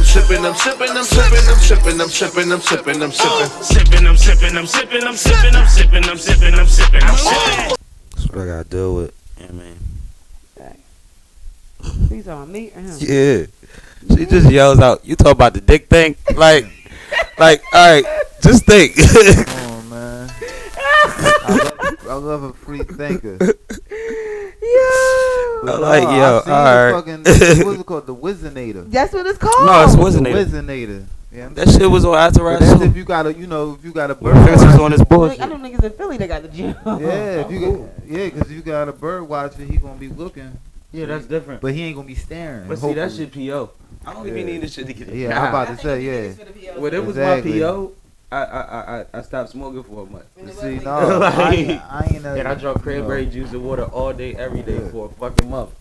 sippin', I'm sippin', I'm sippin', I'm sippin', I'm sippin', I'm sippin', I'm sippin'. Sippin', I'm sippin', I'm sippin', I'm sippin', I'm sippin', I'm sippin', I'm sippin', I'm sippin'. That's what I gotta deal with. Yeah, man. You talking about me or him? Yeah. She just yells out, "You talk about the dick thing?" Like, alright, just think. Come on, man. I love a free thinker. Yo. Alright. Fucking, what's it called? The Wizinator. That's what it's called. No, it's The Wizinator. Wizinator. Yeah, That shit was on After that's Ride. if you got a, if you got a bird. Fence was on his I bullshit. know niggas in Philly that got the gym. Yeah, if you got, because you got a bird watcher, he gonna be looking. Yeah, that's different. But he ain't gonna be staring. But see, that shit PO. I don't even need this shit to get it. Yeah, I'm about to say, yeah. When it was Exactly. my PO, I stopped smoking for a month. See, no, I ain't never. And I drank cranberry juice and water all day, every day for a fucking month.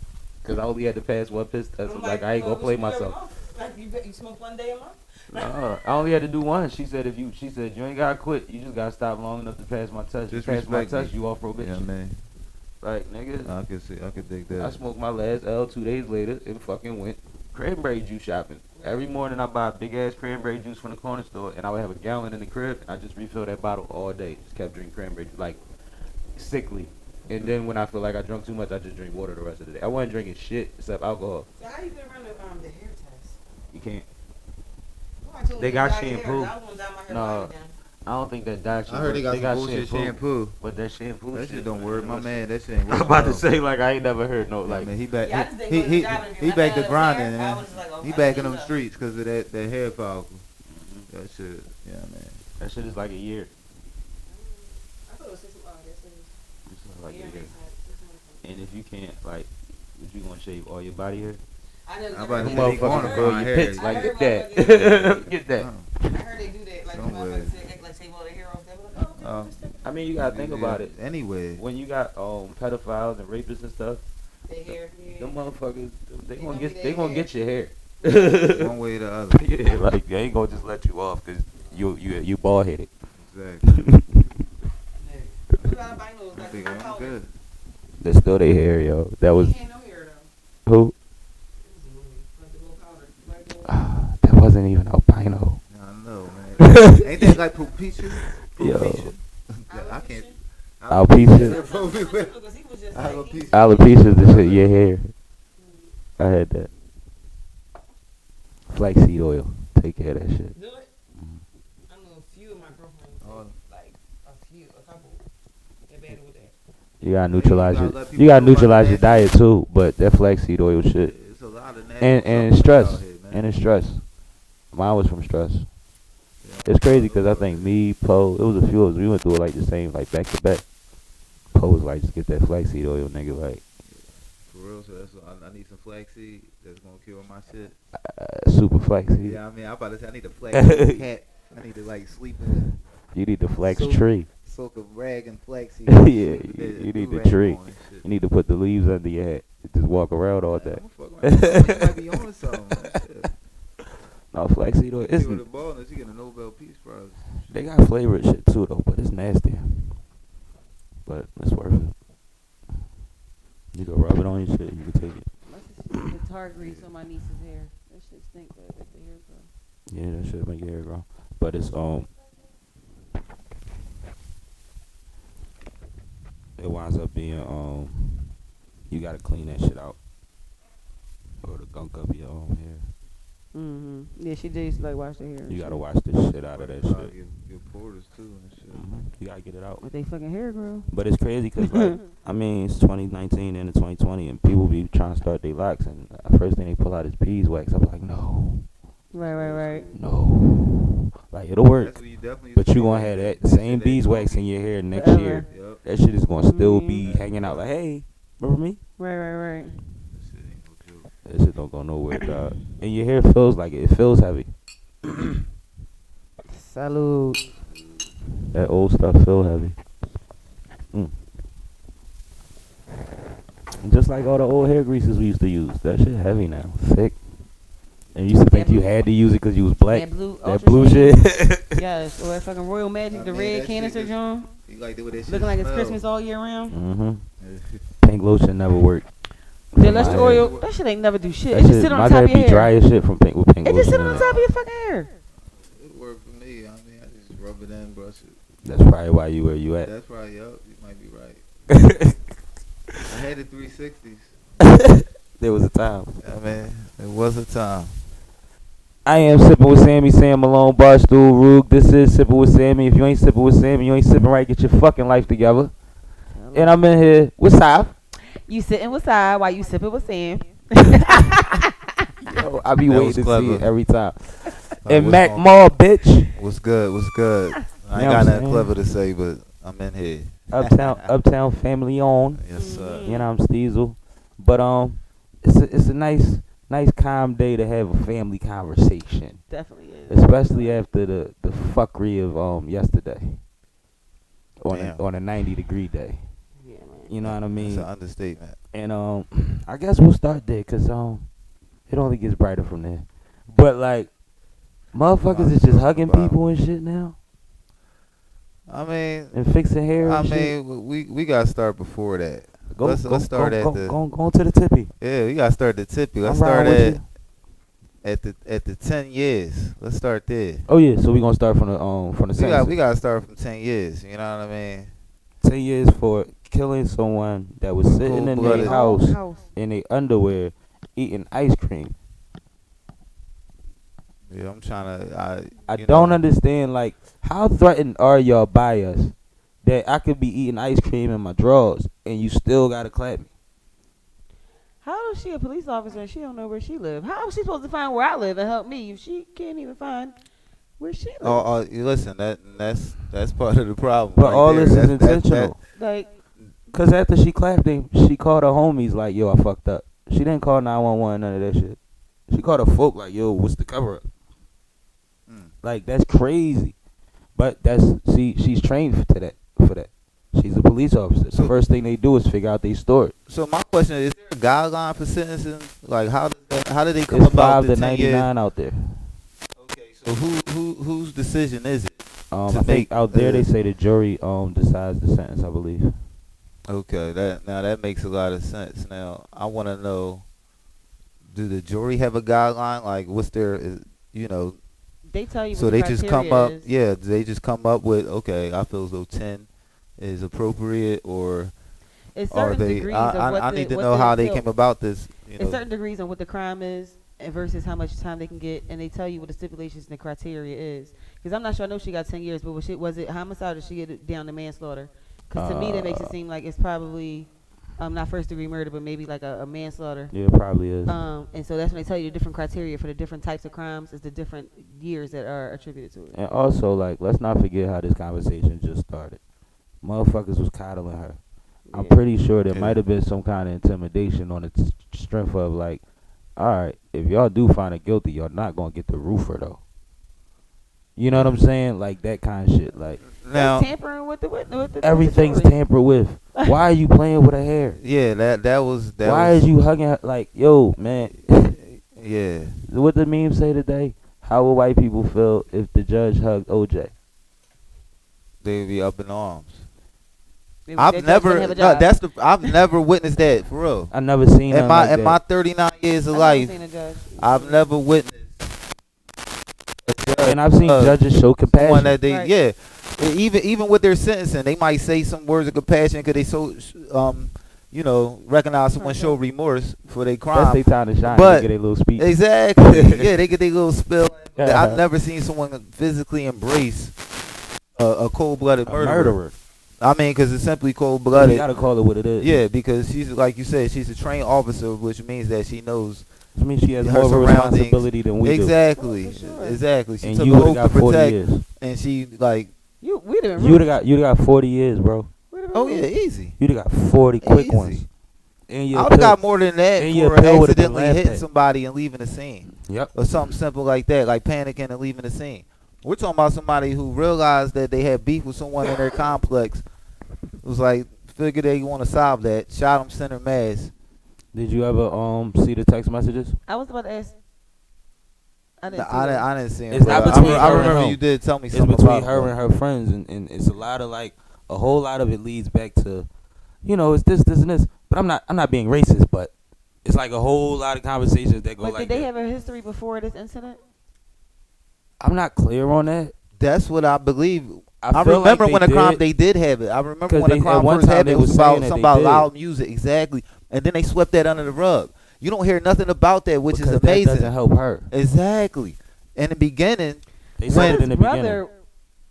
Cause I only had to pass one piss test. I'm like, I ain't gonna play myself. Like you smoke one day a month? No, I only had to do one. She said you ain't gotta quit. You just gotta stop long enough to pass my test. You pass my test, you off probation. Yeah, man. Like, nigga, I could dig that. I smoked my last L 2 days later and fucking went cranberry juice shopping. Every morning I buy a big ass cranberry juice from the corner store and I would have a gallon in the crib and I just refill that bottle all day. Just kept drinking cranberry juice, like sickly. And then when I feel like I drunk too much, I just drink water the rest of the day. I wasn't drinking shit except alcohol. So how you gonna run the hair test? You can't. Well, They got shampoo. No. I don't think that dye shit. I heard they got some bullshit shampoo. But that shampoo That shit shit don't work, my man. That shit ain't work. I'm about to say, like, I ain't never heard no, like. Man, he back. Yeah, I just he didn't go to the job he interview. back I to got grinding, upstairs, I man. was just like, oh, He I back see in them what's up. streets because of that hair follicle. That shit, yeah, man. That shit is like a year. I thought it was 6 months. It's like a year. And if you can't, like, if you gonna shave all your body hair, I'm about to them say they motherfuckers gonna grow grow your hair. pits. Like, get that. that. Get that. I heard they do that. Like, Somewhere. motherfuckers say, like, save all the hair off. They were like, oh, okay, just take I mean, you gotta think about it. Anyway, When you got pedophiles and rapists and stuff, their hair. them motherfuckers, they gonna get your hair. one way or the other. Yeah, like they ain't gonna just let you off because you bald headed. Exactly. I I think I'm good. That's still their hair, yo. That was He ain't no hair, though. who? That wasn't even albino. I know, man. Ain't that like Pullupistrill? Yo. I can't. Alopecia. Alopecia is the shit. Your hair. I had that. Flaxseed oil. Take care of that shit. Do it? I know a few of my girlfriends, like a couple, they're bad with that. You gotta neutralize You your. gotta let people You gotta know about neutralize your that. diet too. But that flaxseed oil shit. It's a lot of And stress. And it's stress. Mine was from stress. It's crazy because I think me, Poe, it was a few of us. We went through it like the same, like back to back. Poe was like, just get that flaxseed oil, nigga. Like, For real, so that's I need some flaxseed. That's gonna cure my shit. super flaxseed. Yeah, I mean, I'm about to say I need a flaxseed cat. I need to like sleep in. You need the flax Soak- tree. Soak a rag and flaxseed. Yeah, Sleep with you that need the do-rag tree. on and shit. You need to put the leaves under your hat. Just walk around all day. I'm fucking around. You might be on something. Man. Shit. No, flaxseed oil. It's It's, with the ball, unless you get a Nobel Peace Prize. they got flavored shit too, though, but it's nasty. But it's worth it. You can rub it on your shit. You can take it. The tar grease on my niece's hair. That shit stink, but it make the hair grow. Yeah, that shit make your hair grow. But it's it winds up being you gotta clean that shit out or to gunk up your own hair. Yeah, she did used to like wash her hair. You gotta wash the shit out of that shit. Your porters too and shit. You gotta get it out. With they fucking hair grow. But it's crazy because like I mean it's 2019 into 2020 and people be trying to start their locks and the first thing they pull out is beeswax. I'm like no, Right. no, like it'll work. That's what you definitely But you gonna have that same beeswax in your hair next year. Yep. That shit is gonna still be hanging out like, hey, remember me? Right. That shit ain't no joke. That shit don't go nowhere, dog. And your hair feels like it. It feels heavy. Salud. That old stuff feel heavy. And just like all the old hair greases we used to use. That shit heavy now. Thick. And you used to think you had to use it because you was black. That blue shit. Yes, or that fucking Royal Magic, the red canister John. You like the way that shit Looking like it's smell. Christmas all year round. Pink lotion never worked. The luster my oil, hair. that shit ain't never do shit. That It just shit, sit on my the top hair of your be hair. dry as shit from pink with pink It just sit lotion on in the it. top of your fucking hair. It worked for me. I mean, I just rub it in, brush it. That's probably why you where you at. That's probably up. You might be right. I had the 360s. There was a time. I mean, it was a time. I am sipping with Sammie, Sam Malone, Barstool, Roog. This is Sippin' with Sammie. If you ain't sipping with Sammie, you ain't sipping right. Get your fucking life together. And I'm in here with Sav. You sitting with side while you sipping with Sam. Yo, I be That waiting was to clever. see it every time. And what's Mac on- Mall, bitch. What's good? What's good? I You ain't know what got I'm nothing saying? clever to say, but I'm in here. Uptown familyon. Yes, sir. You know I'm Steezel. But it's a nice calm day to have a family conversation. Definitely is. Especially after the fuckery of yesterday. Damn. On a 90-degree day. Yeah, man. You know what I It's mean? an understatement. And I guess we'll start there, cause it only gets brighter from there. But like, motherfuckers is just hugging people and shit now, I mean, and fixing hair. I And shit. mean, we gotta start before that. Go, let's start at the. go to the tippy. Yeah, we gotta start the tippy. Let's I'm start riding with at the 10 years. Let's start there. Oh yeah, so we gonna start from the sentence. We gotta start from 10 years. You know what I mean? 10 years for killing someone that was sitting in their Cold-blooded. house in their underwear eating ice cream. Yeah, I'm trying to. I don't understand, like, how threatened are y'all by us that I could be eating ice cream in my drawers and you still gotta clap me? How is she a police officer and she don't know where she live? How is she supposed to find where I live and help me if she can't even find where she live? Listen, that's part of the problem. But right all there. this is That's- intentional. Like, Cause after she clapped him, she called her homies like, yo, I fucked up. She didn't call 911, none of that shit. She called her folk like, yo, what's the cover up? Like, that's crazy. But she's trained for that. She's a police officer. The first thing they do is figure out their story. So my question is there a guideline for sentencing? Like, how did they come It's about 5 the to 10 years? 99 out there. Okay, so whose decision is it? I to think make, out there they say the jury decides the sentence, I believe. Okay, that makes a lot of sense. Now I want to know, do the jury have a guideline? Like, what's their, they tell you so what the they just come up, criteria is. yeah, they just come up with, okay, I feel as though 10 is appropriate, or It's are certain they? degrees of what I the- need to what know the- how they so came about this. It's certain degrees on what the crime is and versus how much time they can get, and they tell you what the stipulations and the criteria is. Because I'm not sure. I know she got 10 years, but was it homicide or did she get it down to manslaughter? Because to me that makes it seem like it's probably not first degree murder, but maybe like a manslaughter. Yeah, it probably is. And so that's when they tell you the different criteria for the different types of crimes is the different years that are attributed to it. And also, like, let's not forget how this conversation just started. Motherfuckers was coddling her. I'm Yeah. pretty sure there Yeah. might have been some kind of intimidation on the strength of, like, all right, if y'all do find her guilty, y'all not gonna get the roofer though. You know what I'm saying? Like that kind of shit. Like now, tampering with the everything's jury. tampered with. Why are you playing with her hair? yeah, that was. Why is you hugging her? Like, yo, man. Yeah. What the meme say today? How will white people feel if the judge hugged OJ? They'd be up in arms. That I've judge never. don't have a No, job. I've never witnessed that for real. I never seen In nothing like my that. 39 years of I've never life, seen a judge. I've never witnessed a judge, And I've seen judges show someone compassion. that they Right. yeah. Even with their sentencing, they might say some words of compassion because they so recognize someone show remorse for their That's crime. their time to shine. But- They get a little speech. Exactly. Yeah, they get their little spill. I've never seen someone physically embrace a cold-blooded A murderer. murderer. I mean, because it's simply You cold-blooded. gotta call it what it is. Yeah, because she's, like you said, she's a trained officer, which means that she knows I mean, she has her more of a surroundings. responsibility than we Exactly. Oh, for sure. Exactly. She do. And took you an would oath have to got 40 protect, years. and she like, We'd have been You'd have got 40 years, bro. oh yeah, easy. You'd have got 40 quick Easy. ones. And I your would have got pill- more than that and your for pill would've been accidentally laughed hitting at. somebody and leaving the scene, Yep. or something simple like that, like panicking and leaving the scene. We're talking about somebody who realized that they had beef with someone in their complex. It was like, figure they want to solve that. Shot him center mass. Did you ever see the text messages? I was about to ask. I didn't. I didn't see him. It's but not I between I her and remember him. you did tell me It's something between about her and her friends, and it's a whole lot of it leads back to, it's this and this. But I'm not being racist, but It's like a whole lot of conversations that go But like did they that. have a history before this incident? I'm not clear on that. That's what I believe. I feel remember like when they the crime did. they did have it. I remember 'Cause when the they- crime at one first time happened. they It was was saying about that something they about did. loud music, exactly. And then they swept that under the rug. You don't hear nothing about that, which Because is that amazing. doesn't help her. Exactly. In the beginning, They When- said it in the beginning. brother,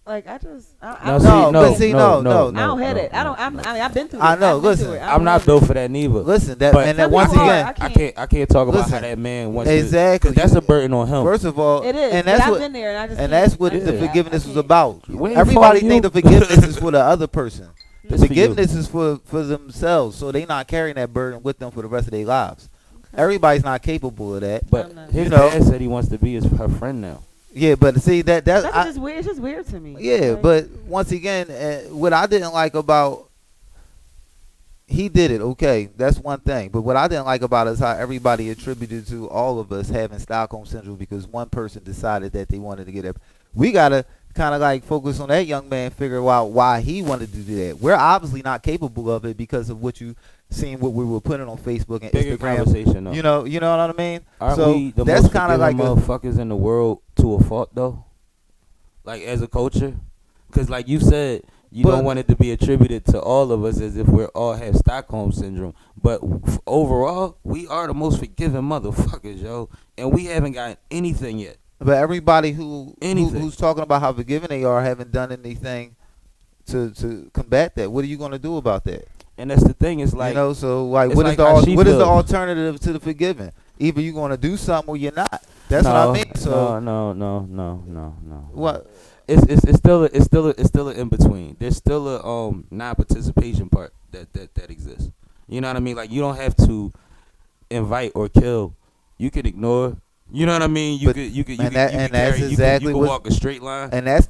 like I just, I No, don't see, know. no, but see, no, no, I don't have no, it. I don't. no. I mean, I've been through. I This. know, I've been listen, through it. I'm not built for that neither. listen, that But and that Some once people again, are. I can't talk about Listen, how that man wants exactly. to. 'Cause that's a burden on him. first of all, It is. and But that's I've what been there, and I just. and can't- that's what I the can't. forgiveness I was can't. about. We ain't Everybody faulting think the you. forgiveness is for the other person. It's for you. Forgiveness is for themselves, so they not carrying that burden with them for the rest of their lives. Everybody's not capable of that. But I'm not. his You know. dad said he wants to be her friend now. Yeah, but see that's That's I, just weird. It's just weird to me. yeah, Like, but once again, what I didn't like about he did it, okay, that's one thing. But what I didn't like about it is how everybody attributed to all of us having Stockholm syndrome because one person decided that they wanted to get it. We gotta kind of like focus on that young man, figure out why he wanted to do that. We're obviously not capable of it because of what you seen, what we were putting on Facebook and Bigger Instagram. conversation though. You know what I mean? Aren't so we the that's most kind of like forgiving a motherfuckers in the world to a fault though? Like as a culture, because like you said, you But- don't want it to be attributed to all of us as if we're all have Stockholm syndrome. But overall, we are the most forgiving motherfuckers, yo, and we haven't gotten anything yet. But everybody Anything. who's talking about how forgiving they are haven't done anything to combat that. What are you going to do about that? And that's the thing. It's like you know, so like, it's what is like the how she what is the feels. alternative to the forgiving? Either you're going to do something or you're not. That's what I mean. So no. what? It's still an in between. There's still a non-participation part that exists. You know what I mean? Like you don't have to invite or kill. You can ignore. You know what I mean? You But- could and that's carry, exactly you can what- walk a straight line. And that's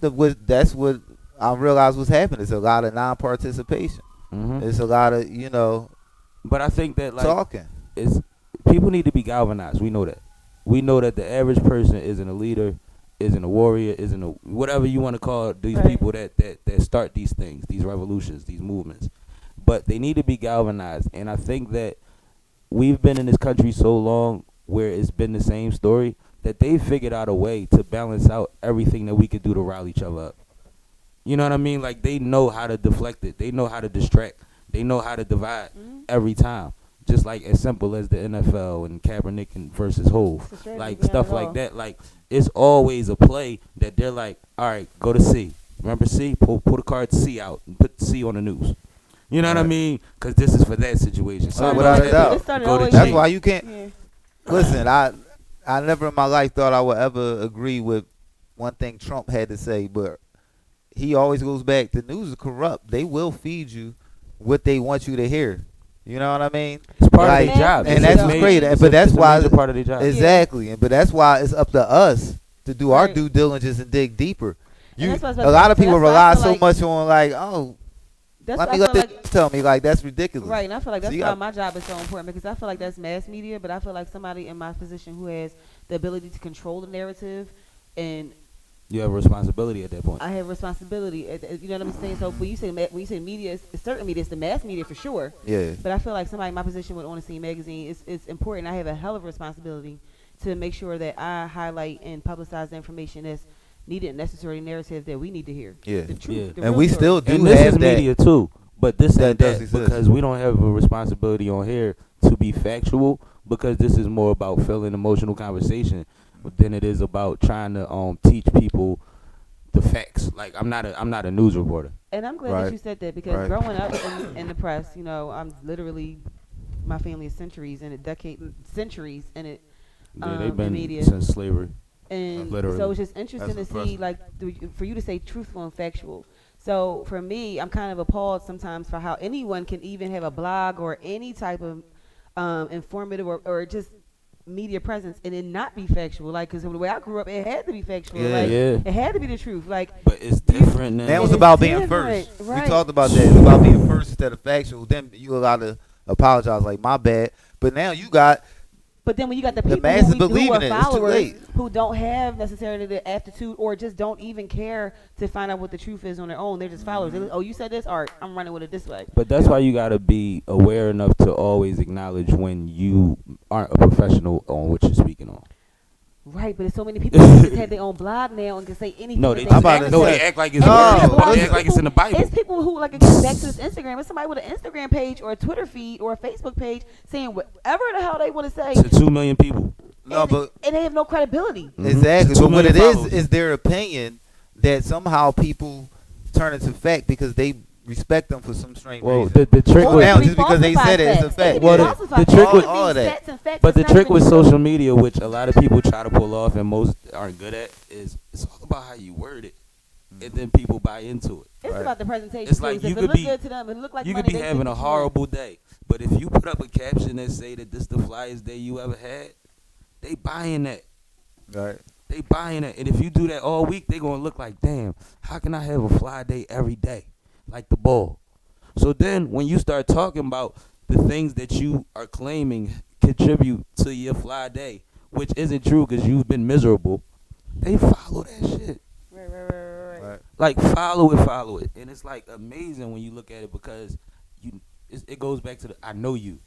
what I realized was happening. It's a lot of non-participation. Mhm. It's a lot of But I think that like talking. it's people need to be galvanized. We know that. We know that the average person isn't a leader, isn't a warrior, isn't a whatever you want to call these Right. people that start these things, these revolutions, these movements. But they need to be galvanized, and I think that we've been in this country so long where it's been the same story that they figured out a way to balance out everything that we could do to rile each other up. You know what I mean? Like they know how to deflect it. They know how to distract. They know how to divide every time. Just like as simple as the NFL and Kaepernick versus Hove. It's a strategy Like behind stuff it like all. that. Like it's always a play that they're like, all right, go to C. Remember C? Pull the card C out and put C on the news. You know what I Right. mean? Because this is for that situation. So Right, without but a doubt. it started Go to always- That's G. why you can't. Yeah. Listen, I never in my life thought I would ever agree with one thing Trump had to say, but he always goes back. The news is corrupt. They will feed you what they want you to hear. You know what I mean? It's part Like, of their job. and It's that's a what's major- great. it's But a- that's it's a why major part of their job. Exactly. But that's why it's up to us to do our Right. due diligence and dig deeper. And that's what I was A about lot to of say. people That's why I rely feel so like- much on like, oh, That's let why me I let feel this like tell me. Like that's ridiculous. right, and I feel like So that's you why got- my job is so important because I feel like that's mass media, but I feel like somebody in my position who has the ability to control the narrative, and You have a responsibility at that point. I have responsibility. You know what I'm saying? So when you say media, it's certain media, it's the mass media for sure. Yeah. But I feel like somebody in my position with On the Scene magazine, it's important. I have a hell of a responsibility to make sure that I highlight and publicize the information that's needed and necessary narrative that we need to hear. Yeah. The truth. Yeah. The And real we story. still do And this have is that. media too, but this That ain't does that exist. because we don't have a responsibility on here to be factual because this is more about filling emotional conversation than it is about trying to teach people the facts. Like I'm not a news reporter. And I'm glad Right. that you said that because Right. growing up in the press, you know, I'm literally, my family is centuries in it, centuries in it. Yeah, they've in been media. since slavery. And Literally. so it's just interesting That's to see, impressive. like, for you to say truthful and factual. So for me, I'm kind of appalled sometimes for how anyone can even have a blog or any type of informative or just media presence and it not be factual. Like, because the way I grew up, it had to be factual. Yeah. Like, Yeah. it had to be the truth. Like, But it's different now. That was It is about being different, first. right. We talked about that. It's about being first instead of factual. Then you allowed to apologize, like my bad. But now you got But then when you got the The people masses who believe are in it. It's too followers late. who don't have necessarily the aptitude or just don't even care to find out what the truth is on their own, they're just followers. They're like, oh, you said this, all right, I'm running with it this way. But that's why you gotta be aware enough to always acknowledge when you aren't a professional on what you're speaking on. Right, but there's so many people who just have their own blog now and can say anything. No, that they they just about act, to no, say- they act like it's No, they it's act like it's in the Bible. It's people who like get back to this Instagram. It's somebody with an Instagram page or a Twitter feed or a Facebook page saying whatever the hell they want to say. To 2 million people. No, and, but and they have no credibility. exactly. To 2 But what million it followers. is their opinion that somehow people turn into fact because they respect them for some strange Well, reason. the trick Or with now just because they said it, it's a fact. Well, the trick with- all that. But the trick with social media, which a lot of people try to pull off and most aren't good at, is it's all about how you word it, and then people buy into it. It's Right. about the presentation. It's too. like So you if it could look be- good to them, it look like You money, could be they having think a it's horrible day, but if you put up a caption that say that this the flyest day you ever had, they buying that. Right. They buying it, and if you do that all week, they gonna look like, damn, how can I have a fly day every day, like the ball? So then, when you start talking about the things that you are claiming contribute to your fly day, which isn't true because you've been miserable, they follow that shit. Right. Like follow it, and it's like amazing when you look at it because it goes back to the I know you.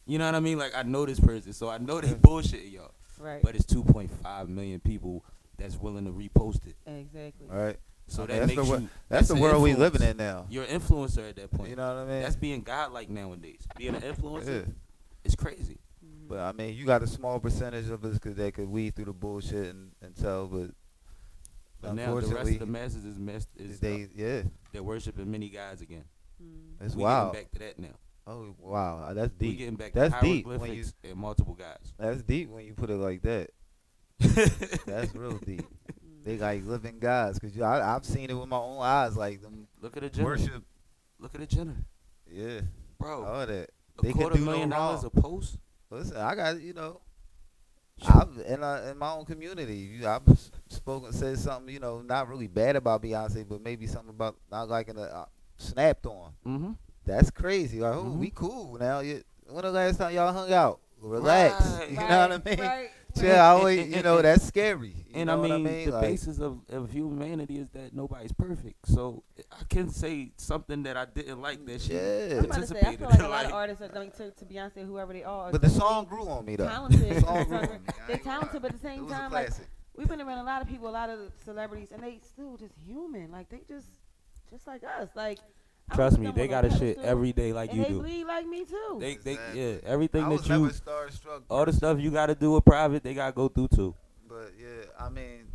You know what I mean? Like I know this person, so I know they bullshitting y'all. Right. But it's 2.5 million people that's willing to repost it. Exactly. Right. So I mean, that that's makes the you. That's the an world we influence. living in now. You're an influencer at that point. You know what I mean? That's being godlike nowadays. Being an influencer Yeah. is crazy. But I mean, you got a small percentage of us that could weed through the bullshit and tell, but But now the rest unfortunately, of the masses is yeah, they're worshiping many gods again. it's We wild. getting back to that now. Oh wow, that's We deep. getting back That's to deep when hieroglyphics and multiple gods. That's deep when you put it like that. That's real deep. They like living gods, cause I've seen it with my own eyes, like them Look at the Jenner. worship. Look at the Jenner, Yeah, bro. all that. A They could do no $250,000 wrong. a post. Listen, I got I've in my own community. I've said something not really bad about Beyonce, but maybe something about not liking it. Snapped on. Mm-hmm. That's crazy. Like, we cool now. When the last time y'all hung out? Relax. Right. You know what I mean? Right. Chill. I always, that's scary. You And know I what mean, the Like, basis of humanity is that nobody's perfect. So I can say something that I didn't like that she Yeah. I'm about to say, I participated feel like a in. lot of artists are going to Beyonce, whoever they are. but the song grew on me though. talented. The song grew on me. I They're ain't talented, gonna but at the lie. It same was a time, like classic. we've been around a lot of people, a lot of celebrities, and they still just human. Like they just like us. Like I don't Trust put me, them they on got no a shit pedestal, every day like and you they do. bleed like me too. They Exactly. yeah, everything I was that never you, starstruck. all the stuff you got to do with private, they got to go through too. But yeah, I mean,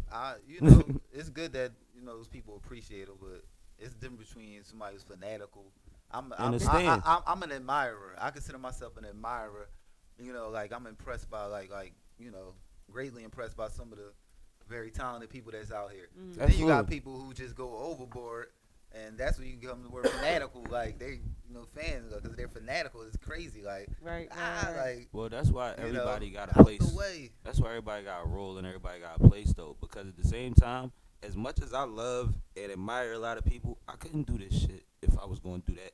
it's good that those people appreciate it, but it's different between somebody who's fanatical. I'm Understand. I'm an admirer. I consider myself an admirer. Like I'm impressed by greatly impressed by some of the very talented people that's out here. Mhm. Then you got Absolutely. people who just go overboard, and that's when you become the word fanatical. Like they fans because they're fanatical. It's crazy. Like Right. like Well, that's why you everybody know, got a out place. the way. That's why everybody got a role and everybody got a place though. Because at the same time, as much as I love and admire a lot of people, I couldn't do this shit if I was going to do that.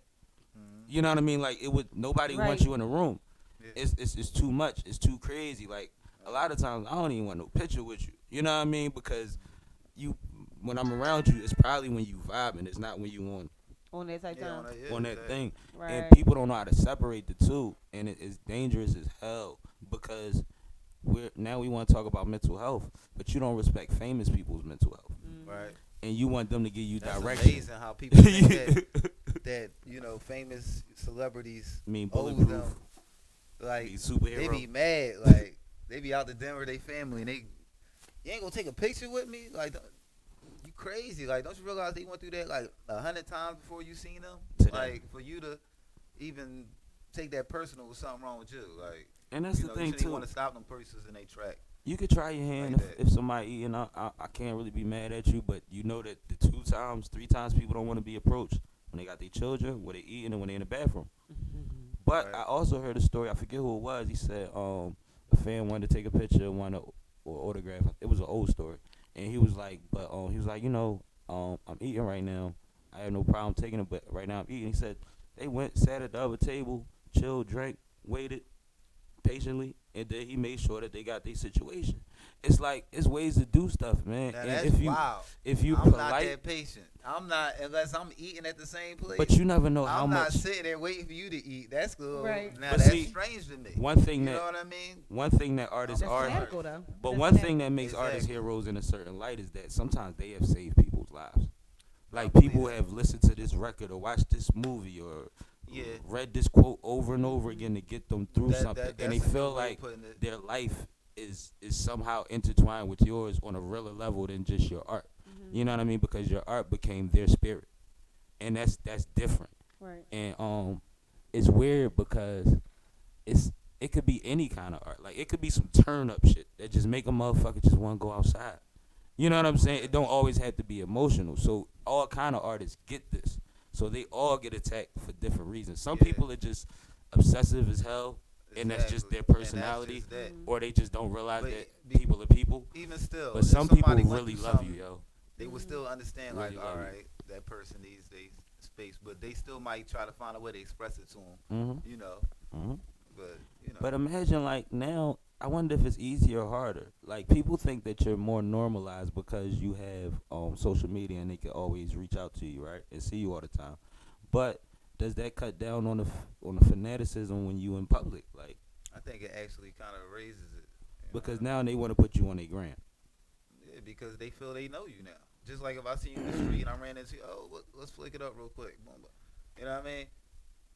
You know what I mean? Like it would. Nobody Right. wants you in the room. Yeah. It's too much. It's too crazy. Like a lot of times, I don't even want no picture with you. You know what I mean? Because when I'm around you, it's probably when you vibing. It's not when you On that type time. on that thing. Right. And people don't know how to separate the two, and it is dangerous as hell because we want to talk about mental health, but you don't respect famous people's mental health, Right. and you want them to give you That's direction. amazing how people think that famous celebrities I mean, owe bulletproof. them. Like Be superhero. they be mad, like they be out to dinner with their family, and you ain't gonna take a picture with me, like you crazy, like don't you realize they went through that like 100 times before you seen them, Today. like for you to even take that personal with something wrong with you, like And that's the you thing shouldn't too. want to stop them persons in their track. You could try your hand Like if, that. if somebody eating. I can't really be mad at you, but you know that the 2 times, 3 times people don't want to be approached when they got their children, when they eating, and when they in the bathroom. But Right. I also heard a story. I forget who it was. He said a fan wanted to take a picture, wanted or autograph. It was an old story, and he was like, I'm eating right now. I have no problem taking it, but right now I'm eating. He said they went, sat at the other table, chilled, drank, waited. patiently, and then he made sure that they got their situation. It's like it's ways to do stuff, man. Now And that's if you wild. if you I'm not polite, that patient. I'm not unless I'm eating at the same place. but you never know how I'm not much. sitting there waiting for you to eat. That's cool. Right. Now But that's see, strange to me. one thing you that know what I mean? one thing that artists That's are, fanatical, though. but That's one fanatical. thing that makes artists Exactly. heroes in a certain light is that sometimes they have saved people's lives. Like believe people that. have listened to this record or watched this movie or Yeah. read this quote over and over again to get them through something, and they that's a feel good way of like putting it. their life is somehow intertwined with yours on a realer level than just your art. You know what I mean? Because your art became their spirit, and that's different. Right. And it's weird because it could be any kind of art. Like it could be some turn up shit that just make a motherfucker just want to go outside. You know what I'm saying? It don't always have to be emotional. So all kind of artists get this. So they all get attacked for different reasons. Some Yeah. people are just obsessive as hell, and that's just their Exactly. And that's personality, just that. or they just don't realize But that be- people are people. Even still, But if some people somebody went really through love you, something, yo. they would still understand, Really like, love all you. right, that person needs their space, but they still might try to find a way to express it to them, Mm-hmm. you know. Mm-hmm. But you know, But imagine like now, I wonder if it's easier or harder. Like people think that you're more normalized because you have social media and they can always reach out to you, right, and see you all the time. But does that cut down on the fanaticism when you in public? Like I think it actually kind of raises it. you because know? now they want to put you on their gram. Yeah, because they feel they know you now. Just like if I see you in the street and I ran into you, let's flick it up real quick. Boom, boom. You know what I mean?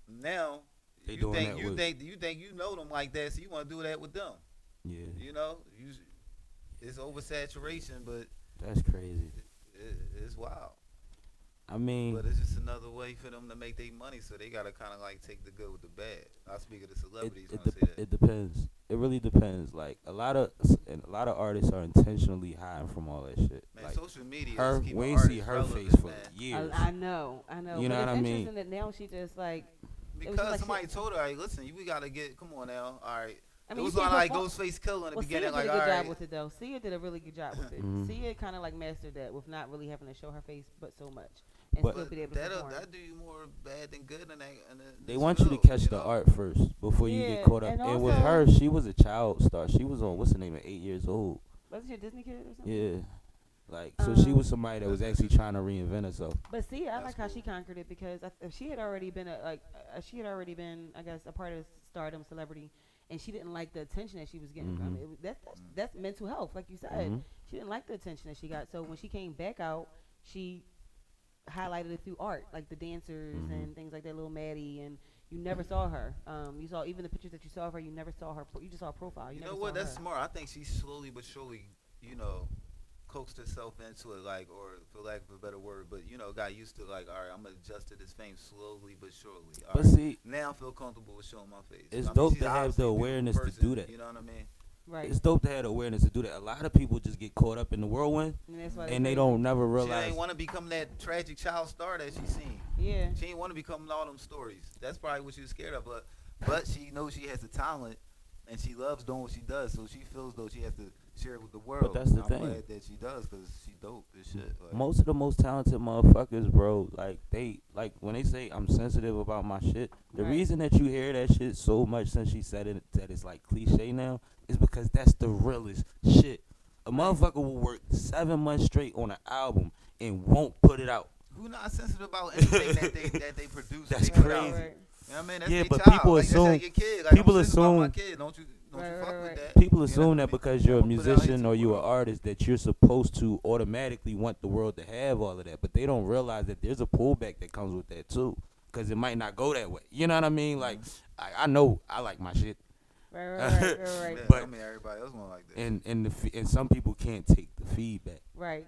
Now They you doing think that you with- think you think you know them like that, so you want to do that with them. Yeah, You know, it's oversaturation, but that's crazy. it's wild. I mean, But it's just another way for them to make their money, so they gotta kind of like take the good with the bad. I speak of the celebrities when I say that. it depends. It really depends. Like a lot of artists are intentionally hiding from all that shit. Man, Like social media. her, is keeping we ain't see artists her relevant, face for man. years. I know. You know but what I it's mean? interesting that now she just like. it was just Because like somebody shit. told her, "Hey, listen, we gotta get. Come on now, all right." I It mean, was you on can't like perform- Ghostface Killer in the Well, Sia beginning, did like, a all good job right. with it though. Sia did a really good job with it. Mhm. Sia kind of like mastered that with not really having to show her face, but so much, and But- still be able to That'll perform. do you more bad than good in that. They want you to catch the art first before you Yeah, get caught up. and And with also- her, she was a child star. She was on what's her name at 8 years old. Was she a Disney kid or something? Yeah, like so she was Um, somebody that was actually trying to reinvent herself. But see, I That's like how cool. she conquered it because if she had already been she had already been, I guess, a part of stardom, celebrity, and she didn't like the attention that she was getting from Mhm. it. That's mental health, like you said. Mhm. She didn't like the attention that she got. So when she came back out, she highlighted it through art, like the dancers Mhm. and things like that. Little Maddie, and you never saw her. You saw even the pictures that you saw of her. You never saw her. You just saw a profile. You You never know what? saw That's her. smart. I think she slowly but surely, coaxed herself into it, like, or for lack of a better word, but got used to like, all right, I'm gonna adjust to this fame slowly but surely. All But right, see, now I feel comfortable with showing my face. It's I mean, dope she's to have obviously the a beautiful awareness to person, do that. You know what I mean? Right. it's dope to have the awareness to do that. A lot of people just get caught up in the whirlwind And that's why and they crazy. don't never She realize. ain't want to become that tragic child star that she seen. Yeah. She ain't want to become all them stories. That's probably what she was scared of. But she knows she has the talent, and she loves doing what she does. So she feels though she has to share it with the world. that's the I'm thing. glad that she does because she dope as shit. Like, Most of the most talented motherfuckers, bro, like they like when they say I'm sensitive about my shit. The Right. reason that you hear that shit so much since she said it that it's like cliche now is because that's the realest shit. A motherfucker will work 7 months straight on an album and won't put it out. who not sensitive about anything that they produce? That's they put out? crazy. Right. You know what I mean? That's Yeah, their but child. people Like, that's assume- like your kid. Like, people I'm sensitive about my assume- kid. Don't you Right, fuck right, with right. that. People You know assume what I that mean? because you're a I'ma put it out musician into or the you're an world. artist that you're supposed to automatically want the world to have all of that. But they don't realize that there's a pullback that comes with that too. Because it might not go that way. You know what I mean? Like, I know I like my shit. Right. Right. Yeah, But- I mean, everybody else want like that. And some people can't take the feedback. Right.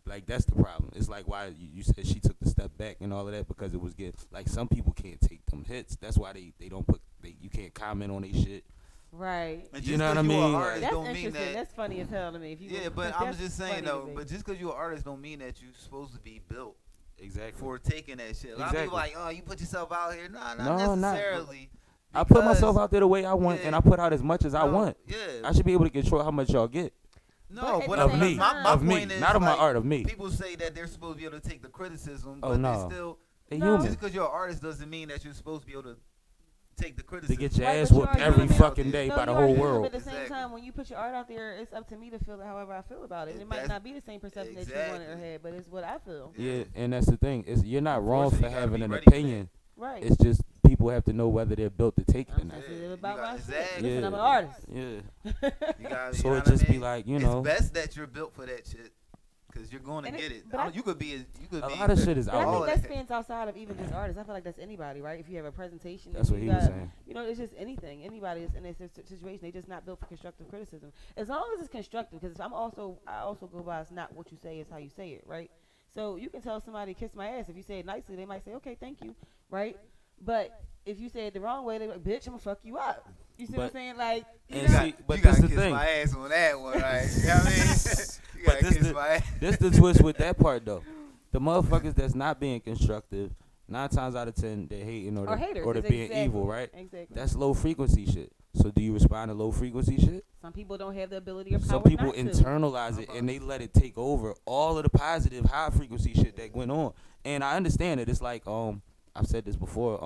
Like that's the problem. It's like why you said she took the step back and all of that because it was getting like some people can't take them hits. That's why they don't put you can't comment on their shit. Right. And You just know what 'cause I you mean? an artist That's don't mean interesting. that. That's funny as hell to me. If you Yeah, go- but I'm that's just saying funny to though. me. But just because you're an artist don't mean that you're supposed to be built Exactly. for taking that shit. A lot of people Exactly. like, oh, you put yourself out here. Nah, not No, not- necessarily. I put because- myself out there the way I want and Yeah. I put out as much as I No, want. Yeah. I should be able to control how much y'all get. No, But but at Of the me. same My time- Of me. point is, Not of my like, art, of me. People say that they're supposed to be able to take the criticism, Oh, but no. they still. They No. human. Just because you're an artist doesn't mean that you're supposed to be able to take the To criticism. get your Right, ass but you whooped already every human. fucking day No, by the you whole already human, world. But at the same Exactly. time, when you put your art out there, it's up to me to feel it however I feel about it. It might That's- not be the same perception that you wanted or exactly. had, but it's what I feel. Yeah, and that's the thing. You're not wrong for Unfortunately, you gotta having be an ready for that. opinion. Right. It's just people have to know whether they're built to take it or I'm not. sensitive Yeah, about you my got- shit. exactly. Listen, Yeah. I'm an artist. Yeah. You gotta, So you know it what I just be mean? like, you it's know, best that you're built for that shit, cause you're going to And get it- it. but I- You could be. You could a be. lot of shit is But I out think there. that spans outside of even just artists. I feel like that's anybody, right? If you have a presentation, That's if what you he was got- saying. You know, it's just anything. Anybody is in this situation. They just not built for constructive criticism. As long as it's constructive, because I also go by it's not what you say, it's how you say it, right? So you can tell somebody kiss my ass. If you say it nicely, they might say okay, thank you, right? But if you say it the wrong way, they're like, bitch, I'm gonna fuck you up. You see what I'm But- saying? Like, you And know, see, but you this gotta the kiss thing. my ass on that one, right? You know what I mean? You But gotta this kiss the- my ass. This the twist with that part though. The motherfuckers that's not being constructive, 9 times out of 10 they're hating or haters, they're it's being exactly, evil, right? Exactly. That's low frequency shit. So do you respond to low frequency shit? Some people don't have the ability or power Some people not to. internalize it and they let it take over all of the positive high frequency shit that went on. And I understand it. It's like I've said this before.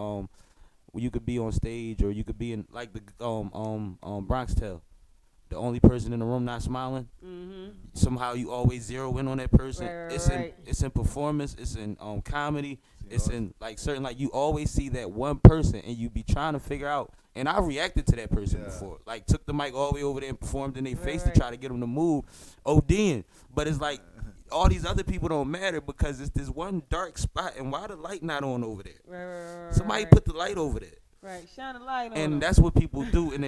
Where you could be on stage or you could be in like the Bronx Tale. The only person in the room not smiling. Mm-hmm. Somehow you always zero in on that person. Right, It's right. in performance. It's in comedy. It's in like certain like you always see that one person and you be trying to figure out. And I reacted to that person before. Like took the mic all the way over there and performed in their face right. to try to get them to move. ODing. But it's like all these other people don't matter because it's this one dark spot and why the light not on over there? Right, Somebody right. put the light over there. Right, shine a light on And them. that's what people do in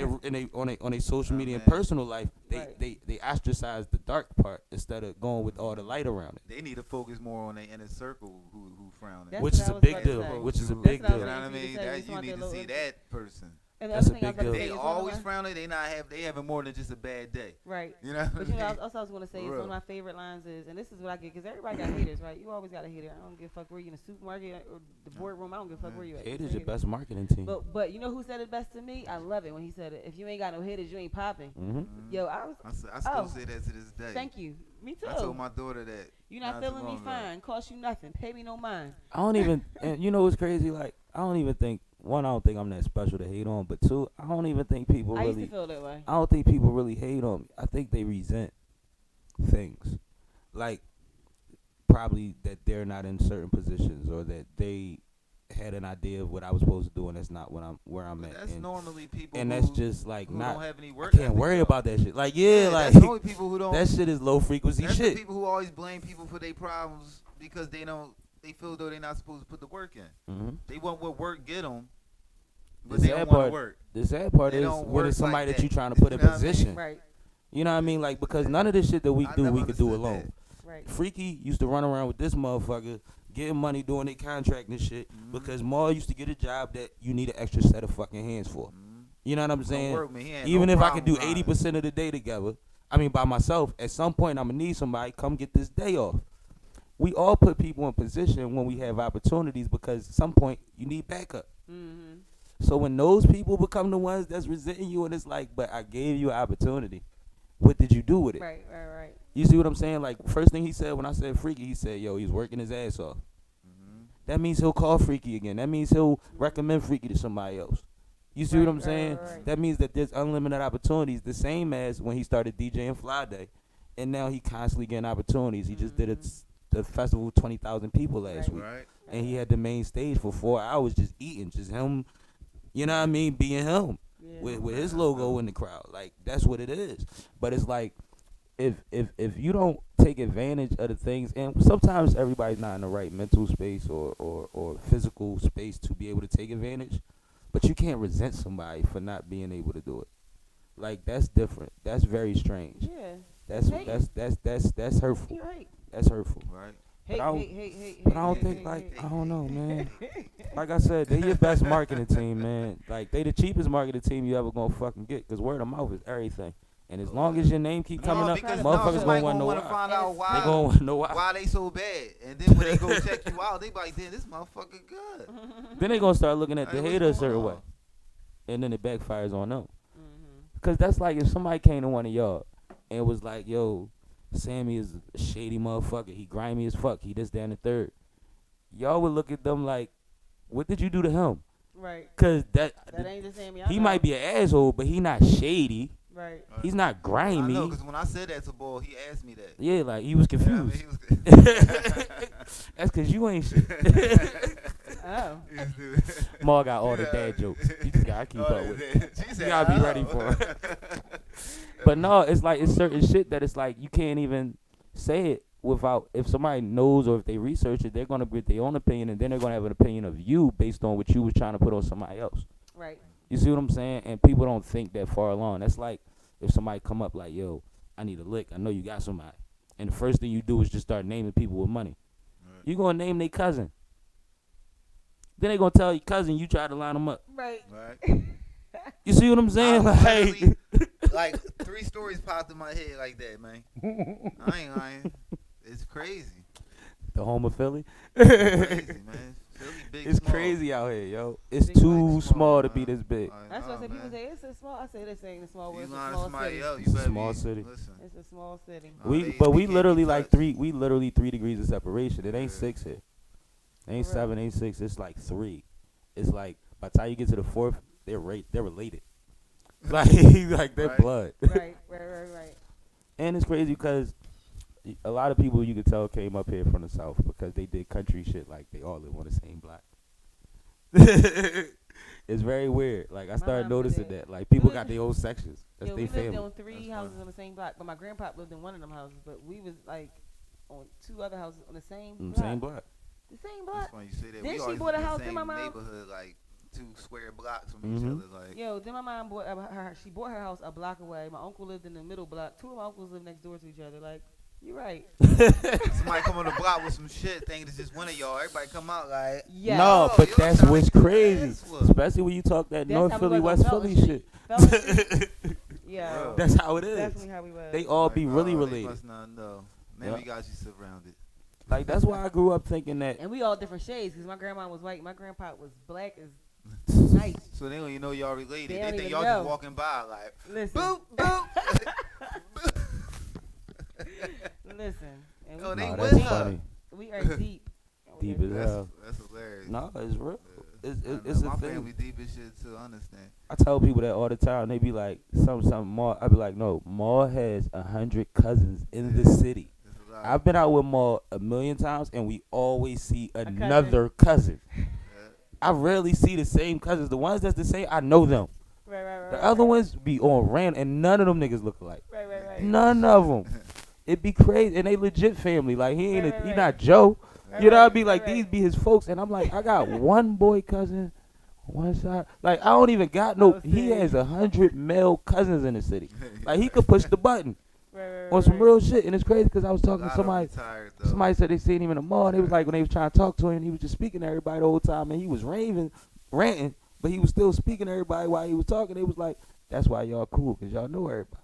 on a social media and personal life. Right. They ostracize the dark part instead of going with all the light around it. They need to focus more on their inner circle who frowning. That's Which what is I a was big about to deal. say. Which is a That's big what I You was deal. know what I saying. mean? Say, That just you want need their to see little- that person. And the That's other a thing I was big gonna deal. say They is one of always my- frowning. They having more than just a bad day. Right. You know. But you know, also I was gonna say is For one of real. my favorite lines is, and this is what I get, because everybody got haters, right? You always got a hater. I don't give a fuck where you in the supermarket or the boardroom. I don't give a fuck where you at. Haters It's a your hater. best marketing team. But you know who said it best to me? I love it when he said it. If you ain't got no haters, you ain't popping. Mm-hmm. Yo, I was. I still Oh. say that to this day. Thank you. Me too. I told my daughter that. You not too feeling me? long ago. Fine. Cost you nothing. Pay me no mind. I don't even, and you know what's crazy? Like I don't even think one, I don't think I'm that special to hate on, but two, I don't even think people I used really. to feel that way. I don't think people really hate on me. I think they resent things, like probably that they're not in certain positions or that they had an idea of what I was supposed to do and that's not what where I'm But at. that's and normally people. and who, that's just like who not. don't have any I work. can't ethic, worry though. about that shit. Like yeah, like that's the only people who don't. that shit is low frequency That's the shit. people who always blame people for their problems because they don't. They feel though they're not supposed to put the work in. Mm-hmm. They want what work get them, but The they sad don't want part- to work. The sad part They is don't what work is somebody like that you that. trying to put in You know what I mean? position. Right. You know what I mean? Like because none of this shit that we I do never we could do understood alone. Right. Freaky used to run around with this motherfucker, getting money doing their contract and shit, Mhm. because Maul used to get a job that you need an extra set of fucking hands for. Mhm. You know what I'm Don't saying? work, man. He ain't Even no if I could do problem 80% of the day together, I mean by myself, at some point I'm gonna need somebody come get this day off. We all put people in position when we have opportunities because at some point you need backup. Mm-hmm. So when those people become the ones that's resenting you and it's like, but I gave you an opportunity. What did you do with it? Right. Right. You see what I'm saying? Like first thing he said when I said Freaky, he said, yo, he's working his ass off. Mhm. That means he'll call Freaky again. That means he'll recommend Freaky to somebody else. You see what I'm Right, saying? right. That means that there's unlimited opportunities, the same as when he started DJing Fly Day. And now he constantly getting opportunities. He just did a festival with 20,000 people last Right. week. Right. And he had the main stage for 4 hours just eating, just him, you know what I mean, being him. Yeah. With his logo in the crowd. Like that's what it is. But it's like if you don't take advantage of the things, and sometimes everybody's not in the right mental space or physical space to be able to take advantage, but you can't resent somebody for not being able to do it. Like that's different. That's very strange. Yeah. That's hurtful. You're right. That's hurtful. Right. Hate, I don't- hate, hate, hate, But I don't hate, think hate, like hate, I don't know, man. Like I said, they your best marketing team, man. Like they the cheapest marketing team you ever gonna fucking get, cause word of mouth is everything. And as long as your name keep coming up, because motherfuckers somebody gonna want to know wanna why. find out They why gonna want to know why. why they so bad, and then when they go check you out, they be like, "Damn, this motherfucker good." Then they gonna start looking at the Hey, what's hater a going certain on? way, and then it backfires on them. Mhm. Cause that's like if somebody came to one of y'all and was like, "Yo, Sammie is a shady motherfucker. He grimy as fuck. He this, that, and the third." Y'all would look at them like, "What did you do to him?" Right. Cause That ain't the same. he might be an asshole, but he not shady. Right. He's not I grimy. know, because when I said that to Boy, he asked me that. Yeah, like he was You know what I confused. mean? He was That's cause you ain't shit. Oh. Ma got all the dad jokes. You just gotta keep up with it. You gotta be ready for it. But no, it's like it's certain shit that it's like you can't even say it without, if somebody knows or if they research it, they're gonna get their own opinion, and then they're gonna have an opinion of you based on what you was trying to put on somebody else. Right. You see what I'm saying? And people don't think that far along. That's like if somebody come up like, yo, I need a lick. I know you got somebody. And the first thing you do is just start naming people with money. Right. You gonna name their cousin. Then they gonna tell your cousin you tried to line them up. Right. Right. You see what I'm saying? Literally, like 3 stories popped in my head like that, man. I ain't lying. It's crazy. The home of Philly. Crazy, man. Philly big. It's small. crazy out here, yo. It's Big too Big small to man. be this big. Like, That's why I nah, said people man. say it's a small. I say this ain't a small You word. It's a lying to small somebody city. else, It's you a better small be- city. Listen. It's a small city. Oh, We they- but they we can't literally be like touched. we literally 3 degrees of separation. It ain't Yeah. 6 here. It ain't For real. 7, ain't 6. It's like 3. It's like by the time you get to the 4th, they're related. Like they're Right. blood. Right. And it's crazy because a lot of people you could tell came up here from the South because they did country shit like they all live on the same block. It's very weird. Like I started mom did noticing that. that. Like people We got lived- their own sections. That's Yo, their we lived family. on 3 That's houses fine. on the same block, but my grandpa lived in one of them houses. But we was like on 2 other houses on the same block. Same block. The same That's block. funny you say that. Then We she always bought a in the house, then same my mom- neighborhood, like 2 square blocks from Mhm. each other. Like, Yo, then my mom bought she bought her house a block away. My uncle lived in the middle block. 2 of my uncles lived next door to each other. Like, you right. somebody come on the block with some shit, think it's just one of y'all. Everybody come out like, Yeah. No, Oh, but yo, that's trying what's to get your crazy. ass whooped. Especially when you talk that That's North how we Philly, was on West Felton Philly Street. shit. Felton Street. Yeah. Bro. That's how it is. Definitely how we was. They all be like, really oh, They related. must not know. Man, Yeah. we got you surrounded. Like that's why I grew up thinking that. And we all different shades because my grandma was white. My grandpa was black as night. So they don't even know y'all related. They They, don't think even y'all know. just walking by like, Listen. boop, boop. Listen. And Oh, we, they Nah, with that's her. funny. we are deep. Deep We as are hell. That's hilarious. No, it's real. It's I know, it's a my thing. family deep as shit too. I understand. I tell people that all the time. They be like, something more. I be like, no, Ma has 100 cousins in the city. It's a lot. I've been out with Ma a million times, and we always see another cousin. Yeah. I rarely see the same cousins. The ones that's the same, I know them. Right. The other ones be on rand, and none of them niggas look alike. Right. None of them. It be crazy, and they legit family. Like he ain't, Right. he not Joe. Right, You know, right, I'd be like, right. these be his folks, and I'm like, I got one boy cousin, one side. Like I don't even got no. Oh, He see. has 100 male cousins in the city. Like he could push the button Right. on some real shit, and it's crazy because I was A talking lot to of somebody. them retired, though. Somebody said they seen him in the mall. And they was like when they was trying to talk to him, he was just speaking to everybody the whole time, and he was ranting, but he was still speaking to everybody while he was talking. They was like, that's why y'all cool, because y'all know everybody.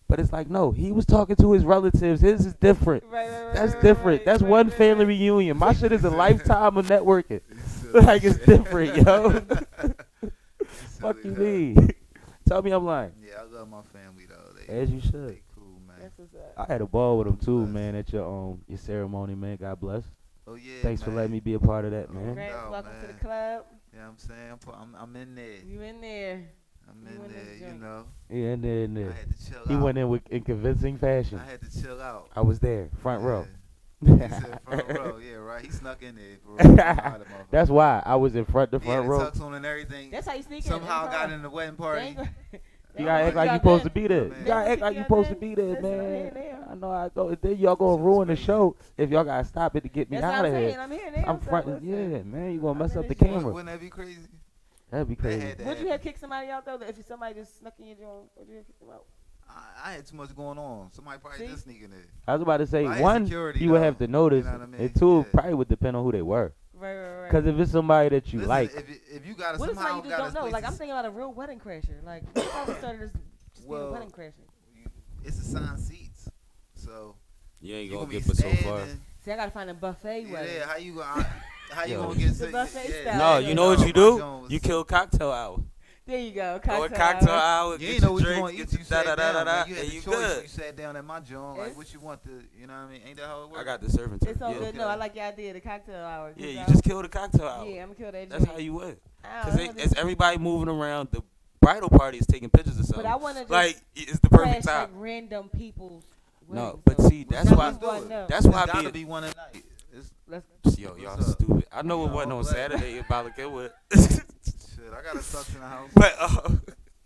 But it's like, no, he was talking to his relatives. His is different. Right. That's different. That's one family reunion. My shit is a lifetime of networking. Like it's different, yo. Fuck you mean? Tell me I'm lying. Yeah, I love my family though. They, As you should. They cool, man. That's what's up. I had a ball with him too, Bless. man, at your ceremony, man. God bless. Oh yeah. Thanks for man. letting me be a part of that, man. Congrats. No, Welcome to man. the club. Yeah, I'm saying I'm in there. You in there. I'm You in in this there. You joint. know. Yeah, and then I had to chill he out. went in convincing fashion. I had to chill out. I was there, front row. He said front row. Yeah, right. He snuck in there. For real. That's why I was in front, the Yeah, front the row. tux on and everything. That's how you sneak in. Somehow got in the wedding party. You gotta act like you supposed to be there. Man. You gotta act like you supposed to be there, Listen, I'm man. here now. I know I go. Then y'all gonna ruin the show if y'all gotta stop it to get me That's out what of I'm saying. here. I'm here now. I'm so fronting. listen. Yeah, man, you gonna mess I'm up in the this joint. camera. Wouldn't that be crazy? That'd be They crazy. had that. Would you have kicked somebody out though? If somebody just snuck in your joint, would you have kicked them out? I had too much going on. Somebody probably See? did sneak in there. I was about to say Well, I had one, security, you would though. have to notice, You know what I mean? and two, Yeah. probably would depend on who they were. Right. Cause if it's somebody that you Listen, like, if you got to What if somehow somebody you got just don't know? Like I'm thinking about a real wedding crasher. Like what if I started just being a Well, wedding crasher? it's assigned seats, so you ain't you gonna be standing. See, I gotta find a buffet wedding. Yeah, how you Yo. gonna get The buffet style. No, Yeah, you know what no, you my do? joint was- You kill cocktail hour. There you go. Go a Cocktail cocktail hour. hour, You get ain't know your what you drink, want to get eat. your You sat down. da-da-da-da-da, You had and the you choice. good. You sat down at my joint. Like, It's- what you want to, you know what I mean? Ain't that how it works? I got the serving time. It's all Yeah. good. No, I like your idea. The cocktail hour. 'Cause Yeah, you I- just kill the cocktail hour. Yeah, I'm gonna kill that. That's joint. how you win. I Because don't know it's this- everybody moving around. The bridal party is taking pictures or something. But I want to just like, it's the perfect crash like time. random people's. No, weddings, but though. see, that's Now why. we wanna know. That's why It's gotta being be one a night. It's, Let's Yo, y'all What's up? stupid. I know it No, wasn't on but- Saturday about to get with. shit. I got a tux in the house. But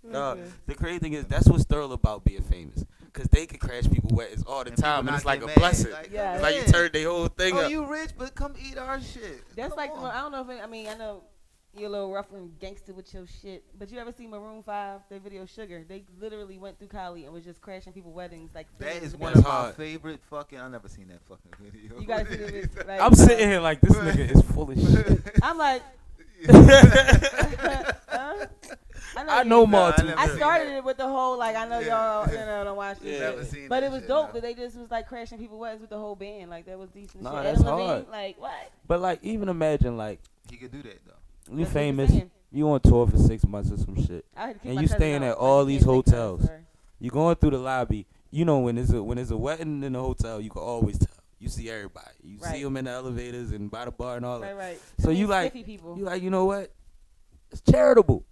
no, Okay. the crazy thing is that's what's thorough about being famous. Cause they can crash people weddings all the And time, people and it's not like get a mad. blessing. Yeah. It's like you yeah. turned their whole thing Oh, up. you rich, but come eat our shit. That's Come like on. I don't know if I mean I know you're a little rough and gangster with your shit, but you ever see Maroon 5? Their video Sugar. They literally went through Cali and was just crashing people weddings like. That is the one day. of my hard. favorite fucking. I never seen that fucking video. You gotta see the video. Like, I'm sitting here like this nigga is full of shit. I'm like. Huh? I know you- more Nah, I too. never I seen started that. it with the whole like I know Yeah. y'all don't watch Yeah. it. Never seen But that it was shit, dope nah. that they just was like crashing people weddings with the whole band. Like that was decent Nah, shit. that's Adam Levine, hard. like what? But like, even imagine like He could do that though. you That's what you're famous, saying. you on tour for 6 months or some shit. I had to keep And my you cousin staying out. at Like, all you these can't take hotels. cuz, or- You going through the lobby. You know when there's a wedding in the hotel, you can always tell. You see everybody. You see Right. them in the elevators and by the bar and all that. Right. So I mean, you like spiffy people. you like, you know what? It's charitable.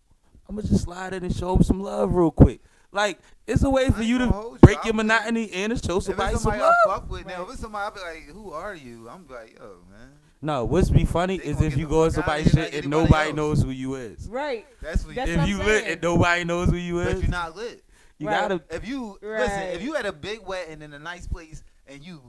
I'm gonna just slide in and show them some love real quick. Like, it's a way I for ain't you gonna to hold you. break I'll your be- monotony and to show If somebody it's some somebody love. I fuck with, now Right. if it's somebody I be like, who are you? I'm like, yo, man. No, what's be funny They is gonna if get you the go in fuck outta somebody's here shit like and anybody nobody else. knows who you is. Right. That's what. That's If what I'm you lit saying. and nobody knows who you But is, you're not lit. you Right. gotta If you listen, Right. if you had a big wedding in a nice place and you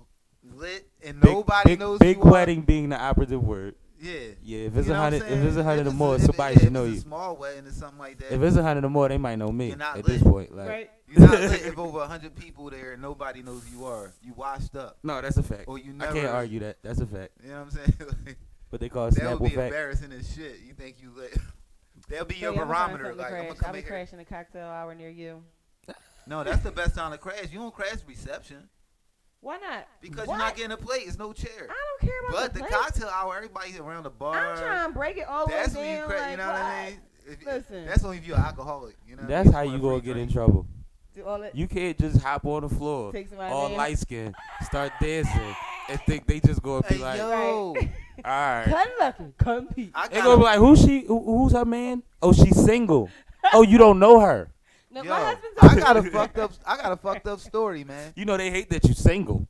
lit and big, nobody big, knows big who you wedding being the operative word. are, yeah. Yeah, if it's You know what I'm 100, if saying? it's 100 or it's more, if somebody yeah, should if know it's you. a small wedding or something like that. If it's 100 or more, they might know me You're not at this lit. point. Like, Right. You're not lit if over 100 people there and nobody knows who you are. You washed up. no, that's a fact. Or you I never. can't argue that. That's a fact. You know what I'm saying? Like, But they call it that would Snapple be fact. embarrassing as shit. You think you lit. That'll be your Hey, I'ma find barometer. something to Like, I'm going crash. to I'll come be in here. crashing a cocktail hour near you. No, that's the best time to crash. You don't crash reception Why not? because What? you're not getting a plate. It's no chair. I don't care about But the plate. cocktail hour, everybody's around the bar. I'm trying to break it all the way That's down. when you crash. like, You know what I what? mean? If- Listen. That's only if you're an alcoholic. You know. That's how want you a gonna free get in drink. trouble. Do all that. You can't just hop on the floor, Take somebody all name. light skinned, start dancing, and think they just gonna be Hey, like, yo. all right. Come lucky, come Pete. I They got gonna be like, who's her man? Oh, she's single. Oh, you don't know her. No, Yo, my husband's I always- got a fucked up story, man. You know they hate that you single.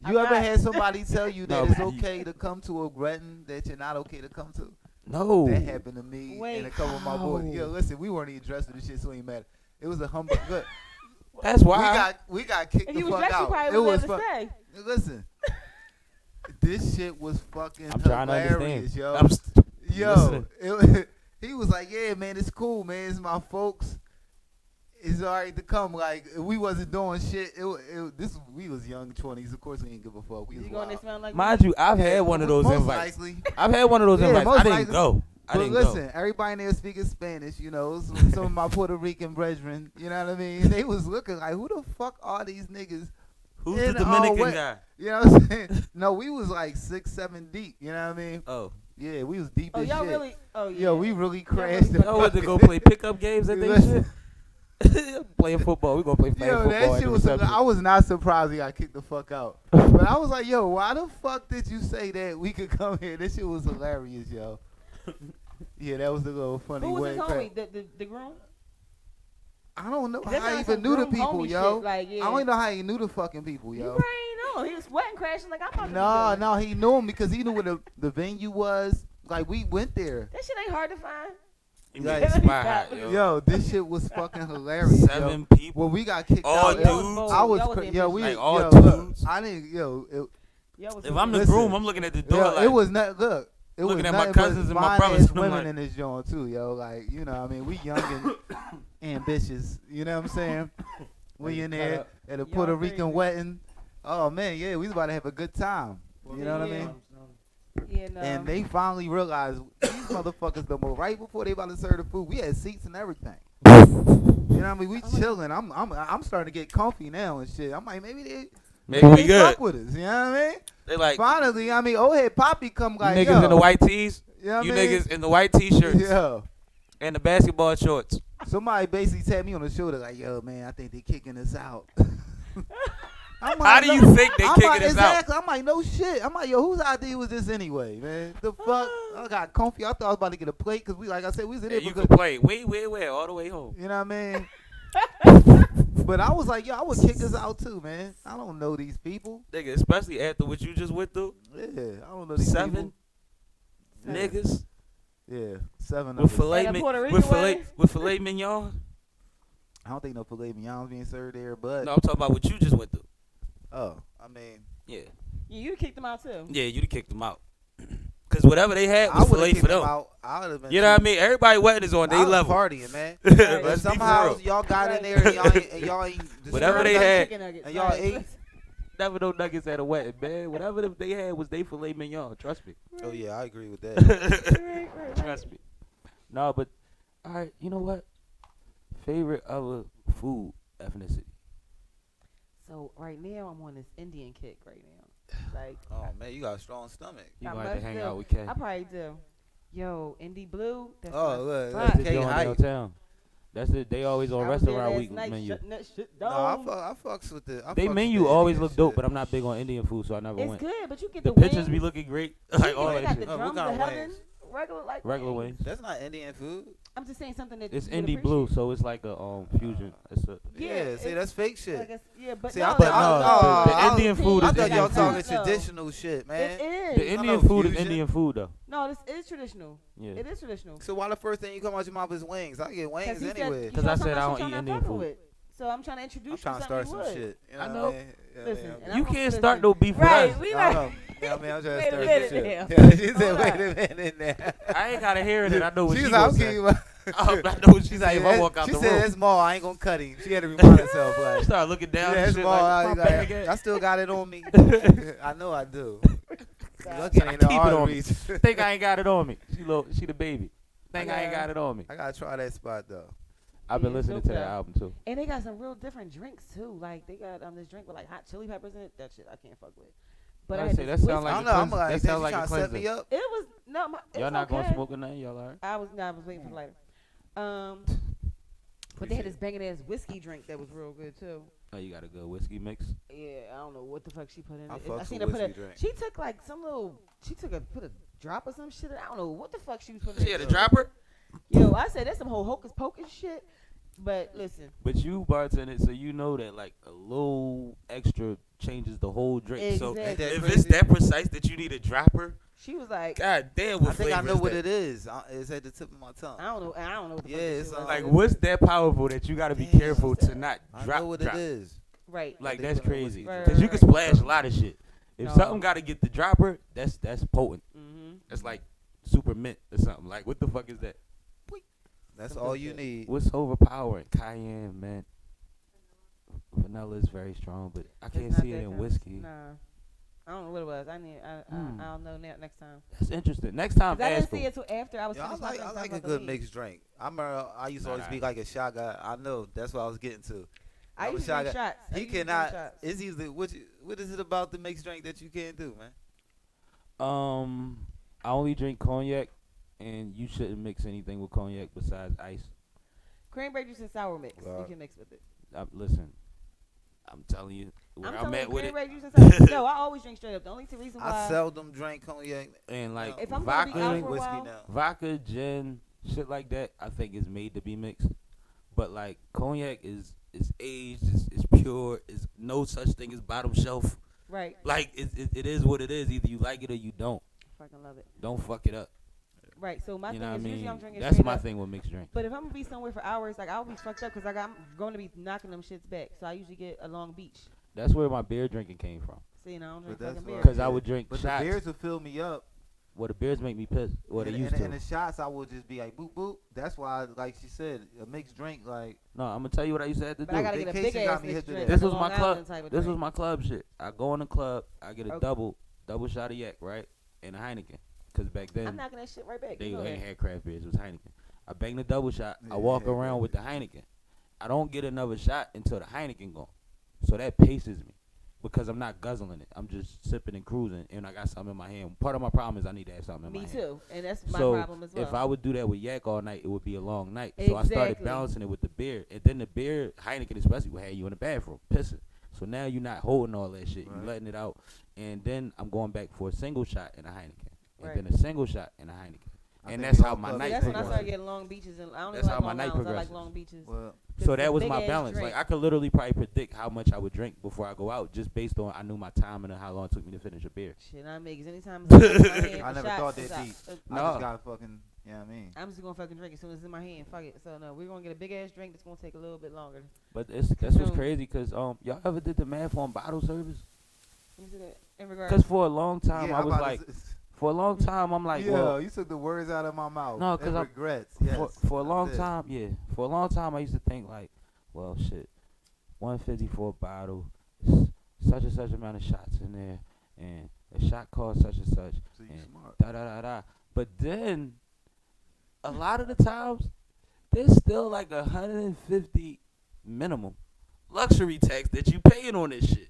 I'm You ever not. had somebody tell you that No, it's but okay to come to a wedding that you're not okay to come to? No. That happened to me and Wait, a couple of my boys. how? Yo, listen, we weren't even dressed for this shit, so it ain't matter. It was a humbug. Look, That's why. we got kicked If the you was fuck dressed, you out. probably It would was never fun. stay. Listen, this shit was fucking I'm trying to hilarious, understand. yo. I'm Yo, listening. he was like, "Yeah, man, it's cool, man. It's my folks. It's alright to come." Like we wasn't doing shit. We was young 20s. Of course, we didn't give a fuck. We was You going there wild. smelling like Mind you, I've had one of those most invites. Likely. I've had one of those Yeah, invites. most I didn't likely. go. I But didn't listen, everybody in there speaking Spanish, you know, some of my Puerto Rican brethren, you know what I mean? They was looking like, who the fuck are these niggas? go. Who's in the our Dominican wed- guy? You know what I'm saying? No, we was like 6, 7 deep, you know what I mean? Oh. Yeah, we was deep Oh, as y'all shit. really? Oh, yeah. Yo, we really Y'all crashed. really the Y'all went to go fucking- play pickup games at they Listen. shit? Playing football. We gonna play Yo, football that at shit the was. reception. I was not surprised he got kicked the fuck out. But I was like, yo, why the fuck did you say that we could come here? This shit was hilarious, yo. Yeah, that was the little funny Who was way. his homie? The groom? I don't know That how he sounds even some knew the groom people, homie yo. shit, like, yeah. I don't even know how he knew the fucking people, You yo. probably know. He was sweating, crashing like I'm about to No, be doing. no, he knew him because he knew where the venue was. Like we went there. That shit ain't hard to find. He Yeah, made it spy hot, yo. Yo, this shit was fucking hilarious. 7 yo. people. When we got kicked All out, dudes. bold. I was Y'all cra- was yo, we Like, all yo, dudes. look, I didn't yo. Y'all was If I'm the Listen. groom, I'm looking at the door Yo, like, it was not look. It Looking was at my nothing but cousins and my fine brothers, ass and I'm women like- in this joint too, yo. Like you know, I mean, we young and ambitious. You know what I'm saying? We in there at a Puerto Y'all Rican crazy. wedding. Oh man, yeah, we was about to have a good time. You know what I Yeah. mean? Yeah, no. And they finally realized these motherfuckers the more right before they about to serve the food. We had seats and everything. You know what I mean? We chilling. I'm starting to get comfy now and shit. I'm like maybe maybe we they good. fuck with us. You know what I mean? They like, Finally, I mean, old head Poppy come you like niggas yo. in the white tees, You know what you I mean? niggas in the white t-shirts Yeah. and the basketball shorts. Somebody basically tapped me on the shoulder like, yo, man, I think they kicking us out. I'm How like, do you no- think they I'm kicking like, us out? exactly. I'm like, no shit. I'm like, yo, whose idea was this anyway, man? The fuck? I got comfy. I thought I was about to get a plate because we, like I said, we was in Yeah, there you for can good. play. Wait, all the way home. You know what I mean? But I was like, yo, I would kick us out too, man. I don't know these people. Nigga, especially after what you just went through. Yeah, I don't know these 7 people. niggas Yeah, 7 with of us. filet And a Puerto Rican with filet wedding? with filet mignon. I don't think no filet mignon's being served there, but No, I'm talking about what you just went through. oh, I mean, Yeah, You kicked them out too. yeah, you'd have kicked them out. Cause whatever they had I was would filet have for kicked them them. out. I would have been. You know what I mean? Everybody wedding is on I their was level. partying, man. Right. But Let's be somehow real. y'all got in Right. there and y'all ain't Whatever they Chicken had. nuggets, And y'all right. ate. Never no nuggets at a wedding, man. Whatever they had was they filet mignon. Trust me. Oh yeah, I agree with that. Right. Trust me. No, but all right. You know what? Favorite other food ethnicity. So right now I'm on this Indian kick right now. Like Oh man, you got a strong stomach. You I gonna have to must hang do. out with Kay. I probably do. Yo, Indie Blue. That's Oh, my look, spot. That's the Kay joint hype. downtown. That's it. They always on I was there restaurant last week night menu. shutting that shit No, down. I fucks with the. I They fucks menu with the always Indian look dope, shit. but I'm not big on Indian food, so I never It's went. good, but you get The the pictures wings. be looking great, You like all they that got shit. the Oh, what drums kind of of heaven, wings? regular like Regular wings. wings. That's not Indian food. I'm just saying something that It's you would indie blue, appreciate. so it's like a fusion. It's a Yeah, see, that's fake shit. Like yeah, but See, no, I but thought- no, I- the Indian food I is thought Indian y'all food. talking No. traditional shit, man. It is. The Indian know, food is fusion. Indian food though. No, this is traditional. Yeah. It is traditional. So why the first thing you come out your mouth is wings? I get wings he said- anyway. you 'Cause I talking said I about don't shit eat y'all Indian not fucking food. with. So I'm trying to introduce I'm trying to you start something some you would. shit. You I know. know. What I mean? Yeah, Listen, man. and You I'm- can't start no beef Right, with us. we I right. know. Yeah, I mean, I'm trying to Wait a start minute some now. shit. Yeah, she Hold said, up. wait a minute now. I ain't gotta hear it. And I know what She's she like, gonna I'm say. kidding about. I know what she's like. If I "That- walk out she the said, room, that's small. I ain't going to cut him. She had to remind herself. I Like, start looking down. yeah, and that's shit, small. like, my bag I at? still got it on me. I know I do. I Looking keep in the it on me. arteries. Think I ain't got it on me. She the baby. Think I ain't got it on me. I got to try that spot, though. I've been Yeah, listening dope to that though. album too. And they got some real different drinks too. Like they got this drink with like hot chili peppers in it. That shit I can't fuck with. But I I had say this that sound whiskey- I like don't know. I'm cleanser. like, That that sound you like a trying to set me cleanser. up? It was no. It's Y'all not okay. gonna smoke or nothing, y'all alright? I was waiting for the lighter. But they had this banging ass whiskey drink that was real good too. Oh, you got a good whiskey mix. Yeah, I don't know what the fuck she put in I it. fucks I seen with her put whiskey a. drink. She took like some little. She took a put a drop or some shit. I don't know what the fuck she was putting. She in had a it. dropper. Yo, I said that's some whole hocus pocus shit. But listen, But you bartended, so you know that like a little extra changes the whole drink. So Exactly. if Crazy? it's that precise that you need a dropper, she was like, god damn, what I think I flavor know is what that? it is. It's at the tip of my tongue. I don't know what the Yeah, fuck this it's shit was. Like what's that powerful that you got to be Damn. careful to not I drop? know what drop. it is. Right. Like They that's put on crazy whiskey. because you can Right. splash a lot of shit. If No. something got to get the dropper, that's potent. Mm-hmm. That's like super mint or something. Like what the fuck is that? That's all you need. What's overpowering? Cayenne, man. Vanilla is very strong, but I can't see it in whiskey. Nah. I don't know what it was. I'll know next time. That's interesting. Next time, 'Cause I ask didn't see him. it till after I was Yeah, I finished my like drink, so a was about to good leave. mixed drink. I remember I used to always Nah. be like a shot guy. I know that's what I was getting to. I I'm a used to drink shot guy. shots. I He used to drink cannot. shots. It's either what is it about the mixed drink that you can't do, man? I only drink cognac, and you shouldn't mix anything with cognac besides ice. Cranberry juice and sour mix. You Wow. can mix with it. Listen, I'm telling you where I'm I'm, telling at you, with it. cranberry juice and sour. No, I always drink straight up. The only two reasons why. I seldom drink cognac. And like If I'm gonna be vodka, out Drink for a whiskey while- now. vodka, gin, shit like that, I think is made to be mixed. But like cognac is aged, it's pure, is no such thing as bottom shelf. Right. Like it is what it is. Either you like it or you don't. Fucking love it. Don't fuck it up. Right. So my You thing know what I is usually I'm mean? drinking That's straight my up. thing with mixed drink. But if I'm gonna be somewhere for hours, like I'll be fucked up because I'm going to be knocking them shits back. So I usually get a Long Beach. That's where my beer drinking came from. So you know I don't drink But that's fucking beer. fine. Because I would drink But shots. the beers will fill me up. Well, the beers make me piss. Well, they used to. And the shots, I would just be like, boop, boop. That's why, like she said, a mixed drink, like, No, I'm gonna tell you what I used to have to But I do. gotta get a Vacation big got ass me mixed hip to drink. that. This like was a my Long club. Island type of This was drink. my club shit. I go in the club. I get a Okay. double shot of yak, right, and a Heineken. Cause back then I'm knocking that shit right back. they You know ain't that. had craft beers. It was Heineken. I bang the double shot. I Yeah, walk yeah, around yeah. with the Heineken. I don't get another shot until the Heineken gone. So that paces me. because I'm not guzzling it. I'm just sipping and cruising, and I got something in my hand. Part of my problem is I need to have something in my Me hand. too, and that's my So problem as well. if I would do that with yak all night, it would be a long night. So I started Exactly. balancing it with the beer, and then the beer, Heineken especially, will have you in the bathroom pissing. So now you're not holding all that shit. Right. You're letting it out, and then I'm going back for a single shot and a Heineken, and Right. then a single shot and a Heineken, I and think that's we how all my club night See, that's when I progresses. started getting long beaches, and I don't That's even how like my long night islands. I like progresses. long beaches. Well, So It's that a was my big-ass balance. drink. Like I could literally probably predict how much I would drink before I go out, just based on I knew my time and how long it took me to finish a beer. Shit, I make anytime it's in my hand. I the never shot thought is that out. deep. I No. just got fucking, you know what I mean? I'm just gonna fucking drink as soon as it's in my hand. Fuck it. So no, we're gonna get a big ass drink that's gonna take a little bit longer. But that's what's Consume. crazy, cause y'all ever did the math on bottle service? Let me see that. In regards, Cause for a long time Yeah, I I'm was about like, to for a long time I'm like, yeah, well, you took the words out of my mouth. No, 'cause And I'm- regrets. Yes, for a I long did. time, yeah, for a long time I used to think like, well, shit, 150 for a bottle, such and such amount of shots in there, and a shot costs such and such, So you and smart. da da da da. But then, a lot of the times, there's still like 150 minimum luxury tax that you paying on this shit.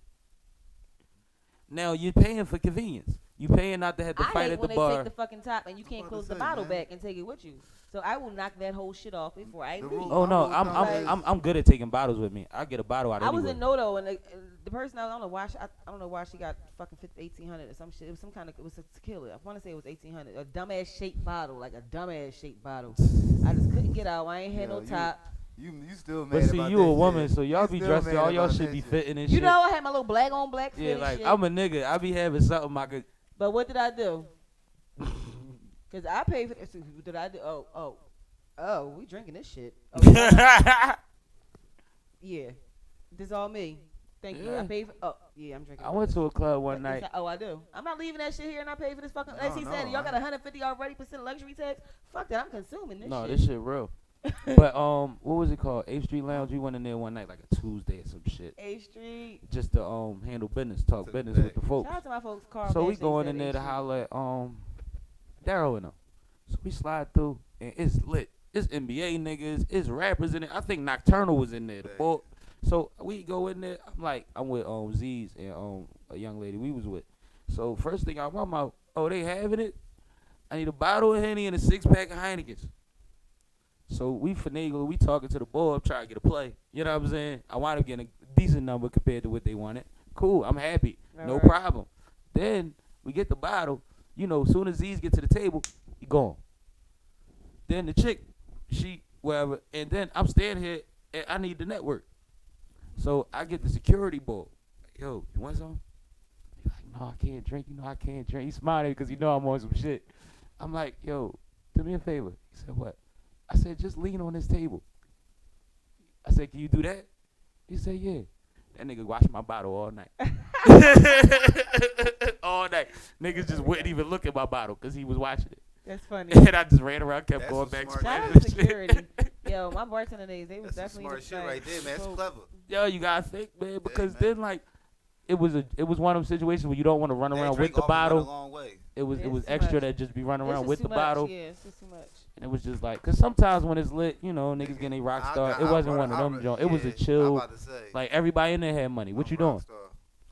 Now you're paying for convenience. You paying not to have to I fight hate at when the they bar. take the fucking top and you can't about close to the say, bottle man. back and take it with you. So I will knock that whole shit off before I The leave. rule- Oh no, I'm I'm good at taking bottles with me. I get a bottle out I was anywhere. in Noto and the person I don't know why I don't know why she got fucking 1800 or some shit. It was some kind of it was a tequila. I want to say it was 1800. A dumbass shaped bottle, like a dumbass shaped bottle. I just couldn't get out. I ain't had no Yo, top. You still mad But see, about you that a woman, shit. so y'all You be still dressed. mad All y'all about should that be shit. fitting and You shit. know I had my little black on black fit Yeah, and like shit. I'm a nigga. I be having something I could. But what did I do? Cause I paid for this. What did I do? Oh, we drinking this shit. Oh, yeah, this all me. Thank you. I Yeah. paid for. Oh, yeah, I'm drinking. I went to a club one Yes, night. Oh, I do. I'm not leaving that shit here and I pay for this fucking. No, As he no, said, y'all got I- 150 already % luxury tax. Fuck that. I'm consuming this No, shit. this shit real. But what was it called? 8th Street Lounge. We went in there one night, like a Tuesday or some shit, A Street. just to handle business, talk Took business with the Shout folks. out to my folks, Carl. So we Nash, they going said in there A to Street. holler at Daryl and them. So we slide through and it's lit. It's NBA niggas. It's rappers in it. I think Nocturnal was in there. The Right. boy. So we go in there. I'm with Z's and a young lady we was with. So first thing out my mouth, oh, they having it? I need a bottle of Henny and a 6-pack of Heinekens. So we finagle, we talking to the board, trying to get a play. You know what I'm saying? I wind up getting a decent number compared to what they wanted. Cool, I'm happy. No Alright. problem. Then we get the bottle. You know, as soon as Z's get to the table, he gone. Then the chick, she, whatever, and then I'm standing here and I need the network. So I get the security board. Yo, you want some? He's like, no, I can't drink. You know, I can't drink. He's smiling because you know I'm on some shit. I'm like, yo, do me a favor. He said, what? I said, just lean on this table. I said, can you do that? He said, yeah. That nigga watched my bottle all night. All night. Niggas just wouldn't even look at my bottle because he was watching it. That's funny. And I just ran around, kept That's going some back smart to Shout my out to shit. security. Yo, my bartender days, they was That's some definitely smart shit right there, man. That's Folk. clever. Yo, you gotta think, man, because man. then like it was one of them situations where you don't want to run That around with drink the often went a bottle. long way. It was It's too extra much. that just be running It's around just with too the much. bottle, Yeah, it's just too much. and it was just like, cause sometimes when it's lit, you know, niggas getting a rock I star. got- It I wasn't brought- one of I them brought- joints. It was a yeah, I'm chill. about to say. Like everybody in there had money. What I'm you a rock doing? star.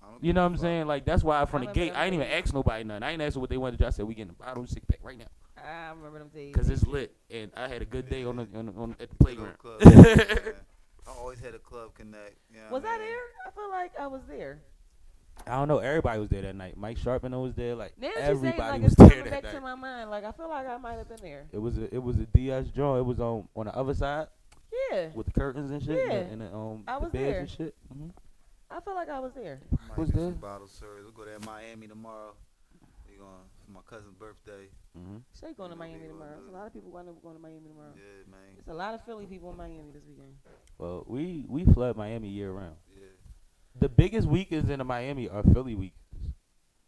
I don't You give know a what I'm fuck. saying? Like that's why from the remember gate them I didn't even days. ask nobody nothing. I ain't asking what they wanted to do. I said we getting a bottle of 6-pack right now, I remember them days. cause it's lit, and I had a good day on at the Good playground. old club, man. I always had a club connect. You know Was what I mean? there? I feel like I was there. I don't know. Everybody was there that night. Mike Sharpino was there. Like Now that you say it, everybody like was it's there coming that back to night. my mind. Like I feel like I might have been there. It was a DS joint. It was on the other side Yeah, with the curtains and shit, Yeah. and the I the was beds there. and shit. I feel like I was there. Might Was get there? some bottle service. We'll go there in Miami tomorrow. We going for my cousin's birthday. Shay going to Yeah, Miami we tomorrow. will. There's a lot of people going to Miami tomorrow. Yeah, man. There's a lot of Philly people in Miami this weekend. Well, we flood Miami year round. Yeah. The biggest weekends in Miami are Philly weekends.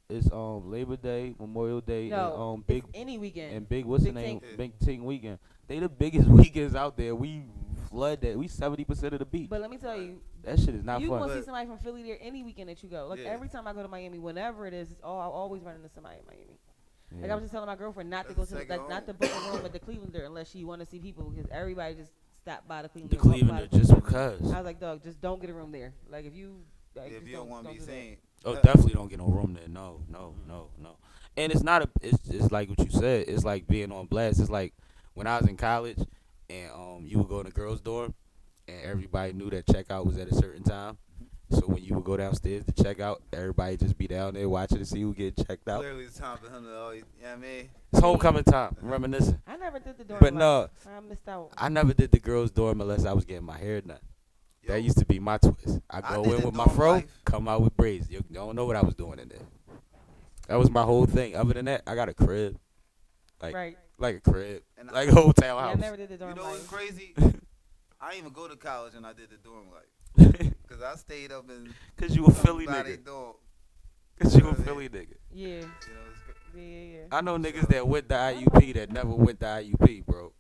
It's Labor Day, Memorial Day, No, and big it's any weekend. and big what's the Big name? Ting. Big Ting weekend. They the biggest weekends out there. We flood that. We 70% of the beat. But let me tell you, That shit is not you fun. gonna see But- somebody from Philly there any weekend that you go. Like Yeah. every time I go to Miami, whenever it is, I always run into somebody in Miami. Like Yeah. I was just telling my girlfriend not to That's go to the second not to home. book a room at the Clevelander unless she want to see people because everybody just stopped by the Clevelander. The walked by Cleveland the just Clevelander. because. I was like, dog, just don't get a room there. Like if you Like, If just you don't want to be do that. seen. Oh, definitely don't get no room there. No. And it's not a. It's like what you said. It's like being on blast. It's like when I was in college, and you would go in the girls' dorm, and everybody knew that checkout was at a certain time. So when you would go downstairs to check out, everybody just be down there watching to see who get checked out. Clearly, it's time for him to always, you know what I mean? It's homecoming time. Reminiscing. I never did the dorm. But life. no, I missed out. I never did the girls' dorm unless I was getting my hair done. Yo, That used to be my twist. I I go did in the with my dorm fro, life. come out with braids. You don't know what I was doing in there. That was my whole thing. Other than that, I got a crib. Like Right. like a crib. And Like a hotel Yeah, I house. never did the dorm. You know what's life. crazy? I didn't even go to college and I did the dorm life. Because I stayed up in Cause you a Philly somebody nigga. dorm. Cause you a You know what I Philly nigga. Yeah. You know, it's Yeah. I know niggas that went to IUP that never went to IUP, bro.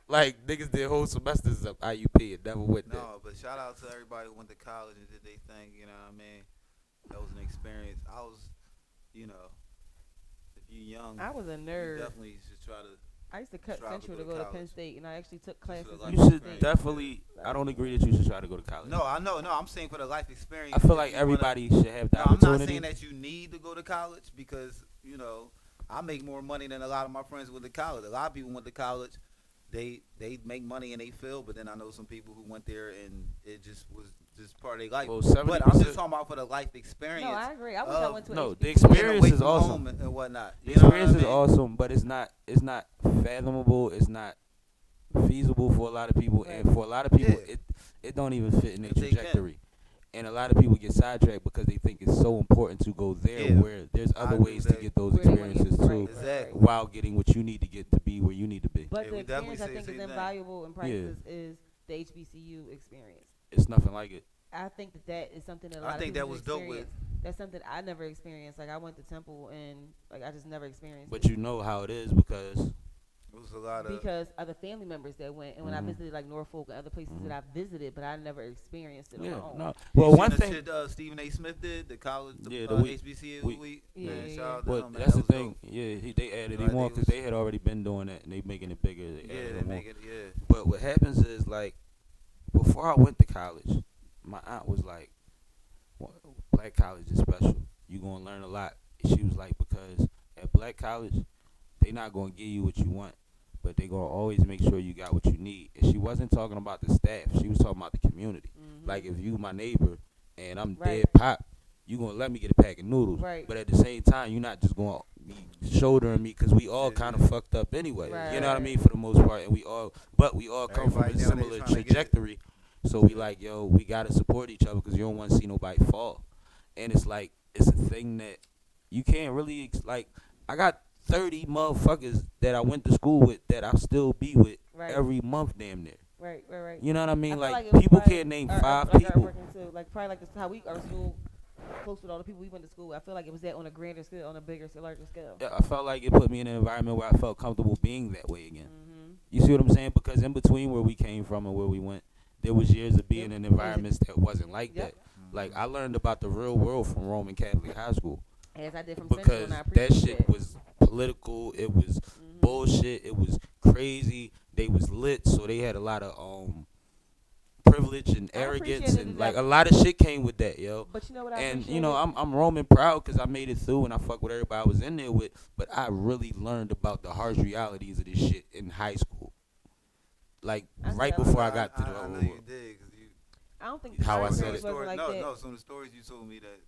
Like niggas did whole semesters of IUP and never went there. No, but shout out to everybody who went to college and did their thing, you know what I mean? That was an experience. I was, you know, if you're young, I was a you nerd. definitely should try to. I used to cut strive to Central go to to go to Penn college. State, and I actually took classes. the in life You Penn should State. definitely. I don't agree that you should try to go to college. No, I know, I'm saying for the life experience. I feel if like you wanna- everybody should have the No, I'm not opportunity. saying that you need to go to college because, you know, I make more money than a lot of my friends went to college. A lot of people went to college. They make money in they field, but then I know some people who went there and it just was just part of their life. Well, But I'm 70%. just talking about for the life experience. No, I agree. I wish I went to No, HBCU. the Getting experience away is from awesome. home and whatnot. The You know what experience I is mean? awesome, but it's not fathomable. It's not feasible for a lot of people, and for a lot of people, Yeah. it don't even fit in their If they can. trajectory. And a lot of people get sidetracked because they think it's so important to go there, Yeah. where there's I other agree ways with to that. get those Where they wanna get- experiences too, right, Exactly. while getting what you need to get to be where you need to be. But Yeah, the we definitely experience I say think the is same thing. invaluable and priceless is the HBCU experience. It's nothing like it. I think that is something that a I lot of think people that was dope experience. That's something I never experienced. Like I went to Temple and like I just never experienced But it. you know how it is because It was a lot of. Because other family members that went, and when I Mhm. visited like Norfolk and other places that I visited, but I never experienced it on my yeah, own. no. You Well, seen one the thing. shit, Stephen A. Smith did the college, Yeah, the week. HBCU Week. week. Yeah, Man, yeah, shout out to Well, him, man. that's That the was thing. dope. Yeah, they added You know, it I more think because it they had already been doing that, and they making it bigger. They Yeah, added they it more. make it. Yeah. But what happens is, like, before I went to college, my aunt was like, well, black college is special. You going to learn a lot. She was like, because at black college, they not going to give you what you want, but they going to always make sure you got what you need. And she wasn't talking about the staff. She was talking about the community. Mhm. Like, if you my neighbor and I'm Right. dead pop, you going to let me get a pack of noodles. Right. But at the same time, you're not just going to be shouldering me because we all Yeah, kind yeah. of fucked up anyway. Right, You know what I right. mean? For the most part. And we all come from Everybody a down there similar trying to get it. trajectory. So we like, yo, we got to support each other because you don't want to see nobody fall. And it's like, it's a thing that you can't really, like, I got 30 motherfuckers that I went to school with that I still be with Right. every month damn near. Right. You know what I mean? I feel Like, it was people probably can't name our- 5 like people. Our working too. Like probably like this how we our school close with all the people we went to school. I feel like it was that on a grander scale, on a bigger, larger scale. Yeah, I felt like it put me in an environment where I felt comfortable being that way again. Mm-hmm. You see what I'm saying? Because in between where we came from and where we went, there was years of being in environments that wasn't like Yep. that. Like, I learned about the real world from Roman Catholic High School As I did from Central, because and I that appreciate shit was political. It was Mhm. bullshit. It was crazy. They was lit, so they had a lot of privilege and I arrogance, appreciated and that. like a lot of shit came with that, yo. But you know what I And appreciate? you know, I'm Roman proud because I made it through and I fuck with everybody I was in there with. But I really learned about the harsh realities of this shit in high school, like I right said- before I got to the I know whole you world. did because you. I don't think how my I said experience it. wasn't like that. No, some of the stories you told me that.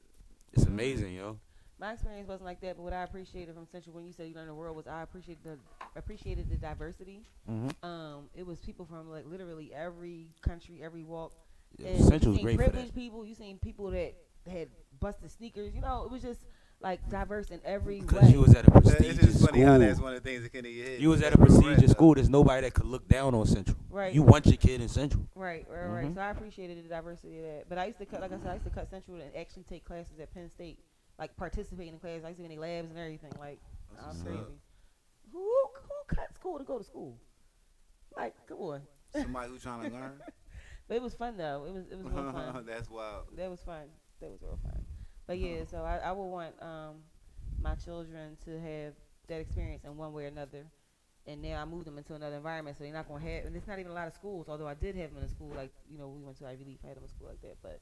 It's amazing, yo. My experience wasn't like that, but what I appreciated from Central when you said you learned the world was I appreciated the diversity. Mm-hmm. It was people from like literally every country, every walk. Yeah, And Central's you seen great for that. privileged people. You seen people that had busted sneakers. You know, it was just like diverse in every Because way. you was at a It's prestigious just funny how that's school. one of the things that can in your head. You was at a That's real prestigious rap, school. There's nobody that could look down on Central. Right. You want your kid in Central. Right. Mhm. So I appreciated the diversity of that. But I used to cut, like I said, I used to cut Central and actually take classes at Penn State, like participating in classes. I used to be in their labs and everything. Like, That's I was what's crazy. up. Who cut school to go to school? Like, come on. Somebody who's trying to learn. But it was fun though. It was real fun. That's wild. That was fun. That was real fun. But yeah, so I would want my children to have that experience in one way or another. And now I moved them into another environment, so they're not gonna have. And it's not even a lot of schools. Although I did have them in a school, like we went to Ivy Leaf, I had them in a school like that. But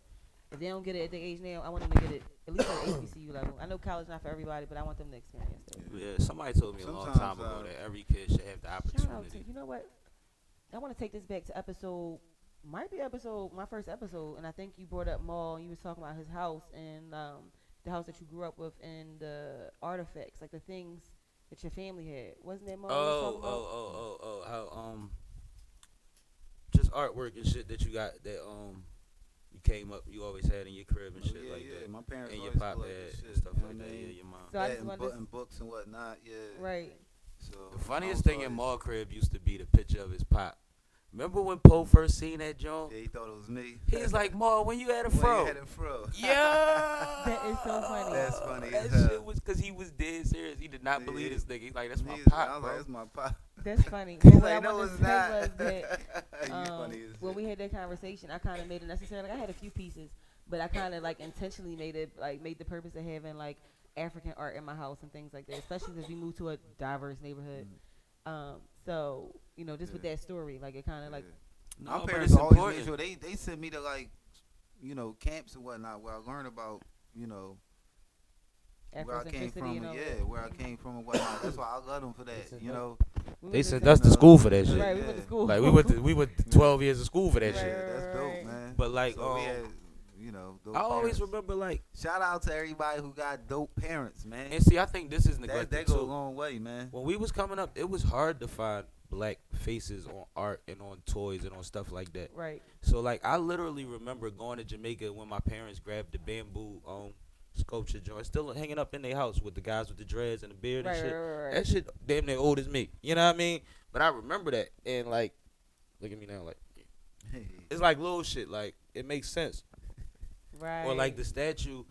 If they don't get it at their age now, I want them to get it at least at the HBCU level. I know college not for everybody, but I want them to experience it. Yeah, somebody told me a long time ago that every kid should have the Shout out to, opportunity. you know what? I want to take this back to episode, might be my first episode, and I think you brought up Maul. You was talking about his house and the house that you grew up with and the artifacts, like the things that your family had. Wasn't that Maul? How just artwork and shit that you got that you came up, you always had in your crib and shit like that. My parents And your always pop collected had shit, and stuff you know like what I that. mean? Yeah, your mom. So I That just and, wanted and books and whatnot, yeah. right. So The funniest my thing in always- Maul crib used to be the picture of his pop. Remember when Poe first seen that joint? Yeah, he thought it was me. He was like, Maul, when you had a When fro? you had a fro. Yeah. That is so funny. That's funny That as hell. shit was because he was dead serious. He did not Yeah. believe this nigga. He's like, that's my I pop, was bro. like, that's my pop. That's funny. He's But what I like, no, wanted it's to say not. was that You funny as when shit. we had that conversation, I kind of made it necessary. Like I had a few pieces, but I kind of like intentionally made the purpose of having like African art in my house and things like that, especially as we moved to a diverse neighborhood. So you know, just with that story, like it kind of like No, My but parents it's always important. made sure they sent me to like, camps and whatnot where I learned about, where I came Afrocentricity from, and all and that. where I came from and whatnot. That's why I love them for that, We They went sent to- us to school for that shit. Right, we went to school. Like we went to 12 years of school for that Right, shit. Yeah, that's dope, right. man. But like, So we had, dope I always parents. remember like, Shout out to everybody who got dope parents, man. and see, I think this is That neglected go a too. long way, man. When we was coming up, it was hard to find black faces on art and on toys and on stuff like that. Right. So like, I literally remember going to Jamaica when my parents grabbed the bamboo sculpture joint, still hanging up in their house with the guys with the dreads and the beard and Right, shit. right. That shit damn near old as me. You know what I mean? But I remember that, and like, look at me now, like, it's like little shit. Like, it makes sense. Right. Or like the statue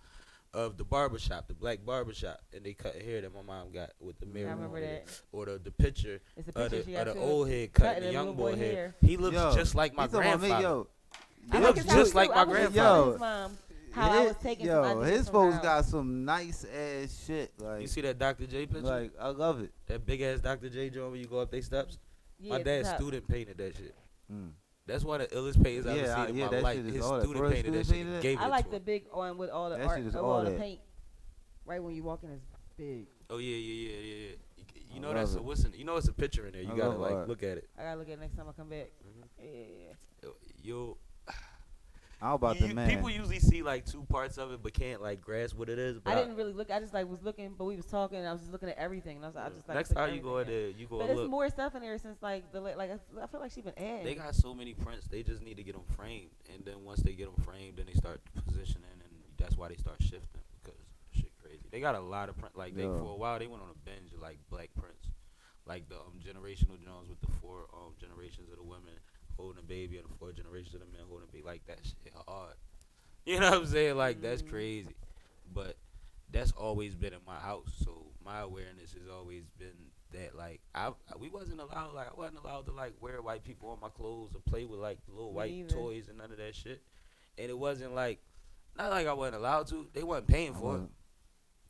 of the barbershop, the black barbershop, and they cut hair that my mom got with the mirror. I remember on it. that. Or the picture It's a of picture she got the too. old head cut, Cutting the the young little boy boy hair. hair. He looks Yo, just like my you talking about me, grandfather. yo. I He look looks at just you, like too. my I was just grandfather. telling his mom how I was taking some ideas his from her folks house. got some nice ass shit. Like, You see that Dr. J picture? like I love it. That big ass Dr. J joint where you go up they steps? Yeah, My it's dad's tough. student painted that shit. Mm. That's one of the illest paintings I've Yeah, ever seen in my that life. shit is His all that. student Bro, his painted that student shit and painted gave I it like to the him. big one with all the That art, shit is of all all the that. paint. Right when you walk in, it's big. Oh yeah. You I know love that's it. you know it's a picture in there. You I gotta love like art. look at it. I gotta look at it next time I come back. Mm-hmm. Yeah. You'll How about the man? People usually see like two parts of it, but can't like grasp what it is. But I didn't really look. I just like was looking, but we was talking, and I was just looking at everything. And I just like next took time you go in everything there, you go But look. there's more stuff in there since like I feel like she been adding. They got so many prints. They just need to get them framed, and then once they get them framed, then they start positioning, and that's why they start shifting because shit crazy. They got a lot of print. Like they Yeah. for a while they went on a binge of like black prints, like the generational Jones with the four generations of the women holding a baby and the four generations of the men holding a baby. Like that shit hard. You know what I'm saying? Like that's crazy, but that's always been in my house. So my awareness has always been that like we wasn't allowed, like I wasn't allowed to like wear white people on my clothes or play with like little Me white neither. toys and none of that shit. And it wasn't like not like I wasn't allowed to. They wasn't paying for it.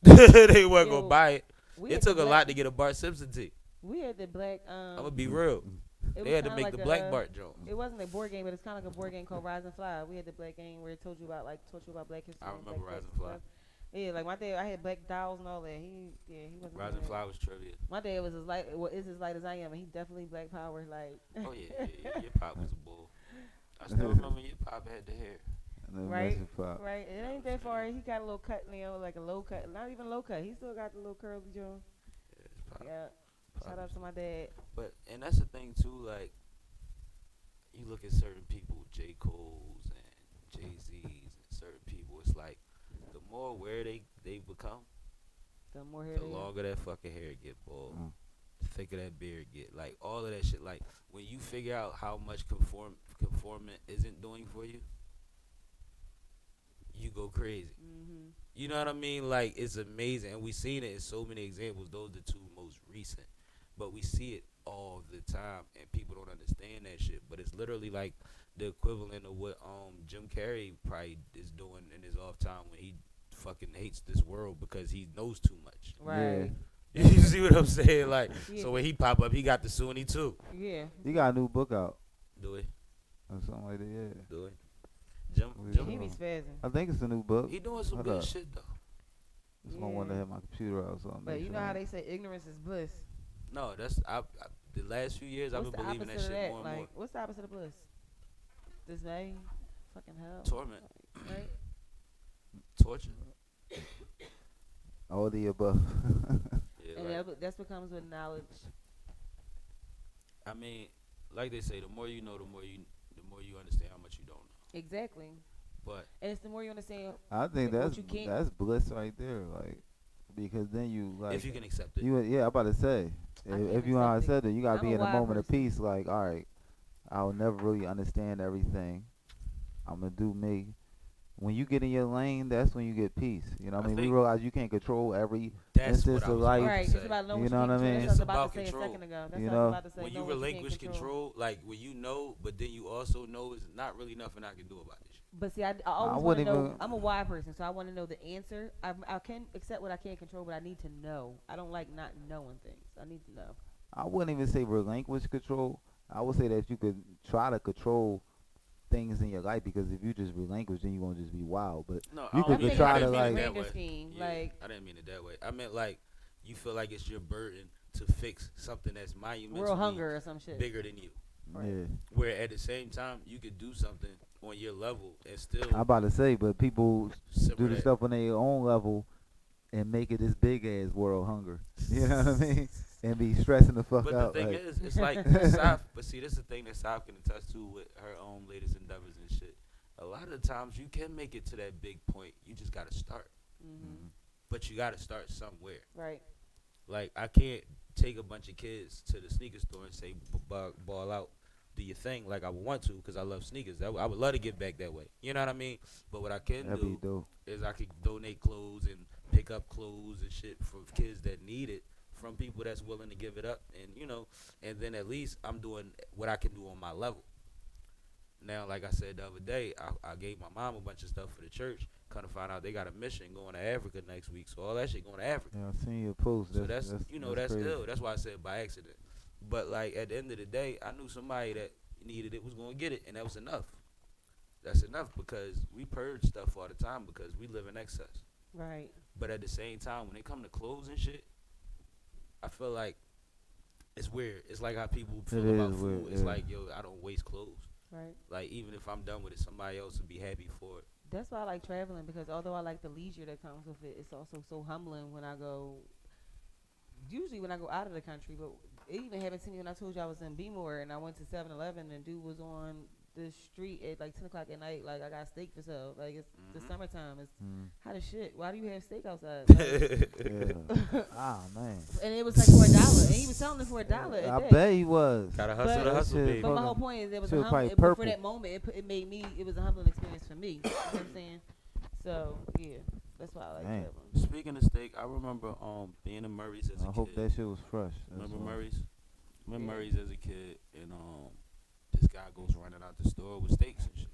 They wasn't Yo, gonna buy it. We It had took the a black- lot to get a Bart Simpson tee. We had the black. I'm gonna be real. it They was had to kinda make like the Black Bart joke. It wasn't a board game, but it's kind of like a board game called Rise and Fly. We had the black game where it told you about black history. I and remember black Rise and culture Fly. stuff. Yeah, like my dad, I had black dolls and all that. He wasn't. Rise doing and that. Fly was trivia. My dad was as light, is as light as I am, and he definitely black power. Like, Oh yeah. Your pop was a bull. I still remember your pop had the hair. right, right. It ain't that far. He got a little cut, like a low cut, not even low cut. He still got the little curly joint. Yeah, his pop. Yeah. Pop Shout out was- to my dad. But and that's the thing too, like you look at certain people, J. Cole's and Jay-Z's and certain people, it's like the more aware they become, The more hair the they have. longer that fucking hair get bald. The thicker that beard get. Like all of that shit. Like when you figure out how much conformant isn't doing for you, you go crazy. Mm-hmm. You know what I mean? Like it's amazing, and we seen it in so many examples. Those are the two most recent, but we see it all the time, and people don't understand that shit. But it's literally like the equivalent of what Jim Carrey probably is doing in his off time when he fucking hates this world because he knows too much. Right. You see what I'm saying? Like, Yeah. so when he pop up, he got the Sunni too. Yeah. You got a new book out Do it, or something like that. Yeah. do it. He be spazzing. I think it's a new book. He doing some Hold good up. shit though. Just gonna want to have my computer out, so I'm. But you know how they say ignorance is bliss. No, that's the last few years I've What's been the believing that opposite of shit that? more and more. Like, what's the opposite of bliss? Dismay, fucking hell, Torment, right? torture. All the above. Yeah, And like, that's becomes with knowledge. I mean, like they say, the more you know, the more you understand how much you don't know. Exactly. But And it's the more you understand. I think what that's you can't- that's bliss right there, like, because then you like. if you can accept it, Yeah, I'm about to say. I can't If you know how I accept said it, you gotta I'm be a in a wild moment of person. peace. Like, all right, I'll never really understand everything. I'm gonna do me. When you get in your lane, that's when you get peace. You know what I mean? We think realize you can't control every that's instance what I of was life. about Right. to say. It's about knowing You what know you what I can mean? control. It's That's what I was about about to say a control. second ago. That's You what know? I was about to say. When know you what can't relinquish control, like when you know, but then you also know it's not really nothing I can do about this shit. But see, I always want to wouldn't know. even- I'm a why person, so I want to know the answer. I can accept what I can't control, but I need to know. I don't like not knowing things. I need to know. I wouldn't even say relinquish control. I would say that you could try to control things in your life, because if you just relinquish, then you're gonna just be wild. But No, you I could don't mean, try I to didn't mean like. it that way. scheme, Yeah, like- I didn't mean it that way. I meant like you feel like it's your burden to fix something that's monumentally World hunger or some shit. bigger than you. Yeah, Where at the same time you could do something on your level and still I'm about to say, but people simmer do the that. stuff on their own level and make it as big as world hunger. You know what I mean? And be stressing the fuck But the out. thing like, is, it's like Saf. But see, this is the thing that Saf can attest to with her own latest endeavors and shit. A lot of the times you can make it to that big point. You just gotta start. Mm-hmm. But you gotta start somewhere. Right. Like I can't take a bunch of kids to the sneaker store and say ball out, do your thing like I would want to, because I love sneakers. I would love to get back that way. You know what I mean? But what I can that'd be do dope. is I could donate clothes and pick up clothes and shit for kids that need it from people that's willing to give it up, and you know, and then at least I'm doing what I can do on my level. Now, like I said the other day, I gave my mom a bunch of stuff for the church. Kind of find out they got a mission going to Africa next week, so all that shit going to Africa. Yeah, I seen your post. So that's crazy. ill. That's why I said by accident. But like at the end of the day, I knew somebody that needed it was gonna get it, and that was enough. That's enough, because we purge stuff all the time because we live in excess. Right. But at the same time, when it come to clothes and shit, I feel like it's weird. It's like how people feel It about is food. weird, It's yeah. like, yo, I don't waste clothes. Right. Like even if I'm done with it, somebody else would be happy for it. That's why I like traveling, because although I like the leisure that comes with it, it's also so humbling when I go. Usually when I go out of the country, but it even happened to me when I told you I was in Bmore and I went to 7-Eleven and dude was on the street at like 10 o'clock at night. Like, I got steak for sale. Like, it's the summertime. It's hot as shit. Why do you have steak outside? Like, Yeah. Ah, man. and it was like for $1, and he was selling it for $1 I a day. bet he was. Gotta But- hustle the hustle, Shit, baby. But my fucking- whole point is, it was shit a was probably for purple. that moment. It made me. It was a humbling experience for me. You know what I'm saying? So yeah, that's why I like Dang. traveling. Speaking of steak, I remember being in Murray's as a I kid. hope that shit was fresh. That's Remember all. Murray's? Remember Yeah. Murray's as a kid, and this guy goes running out the store with steaks and shit.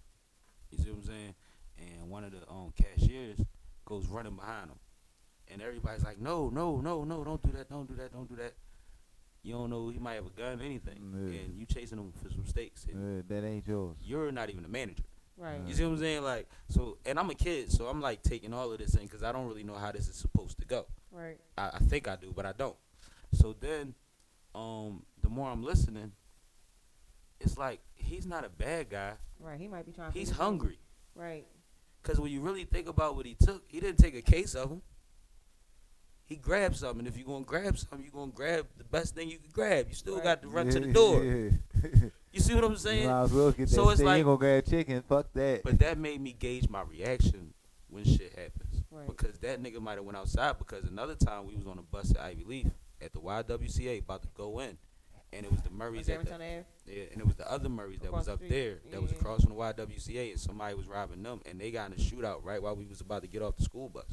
You see what I'm saying? And one of the cashiers goes running behind him, and everybody's like, no, don't do that, don't do that, don't do that. You don't know, he might have a gun, anything, Yeah. and you chasing him for some steaks, and That ain't yours. you're not even the manager. Right. You see what I'm saying? Like, so, and I'm a kid, so I'm like taking all of this in because I don't really know how this is supposed to go. Right. I think I do, but I don't. So then, the more I'm listening, it's like he's not a bad guy. Right. He might be trying. He's to hungry. Right. Because when you really think about what he took, he didn't take a case of them. He grabbed something. And if you're going to grab something, you're going to grab the best thing you can grab. You still Right. got to run to the door. Yeah. You see what I'm You saying? might as well get So that it's steak. You like- ain't gonna grab chicken. Fuck that. But that made me gauge my reaction when shit happens. Right. Because that nigga might have went outside, because another time we was on a bus at Ivy Leaf at the YWCA about to go in. And it was the Murrays at the, Ave. yeah, and it was the other Murrays that Across was the up street. there that was Yeah. across from the YWCA, and somebody was robbing them, and they got in a shootout right while we was about to get off the school bus.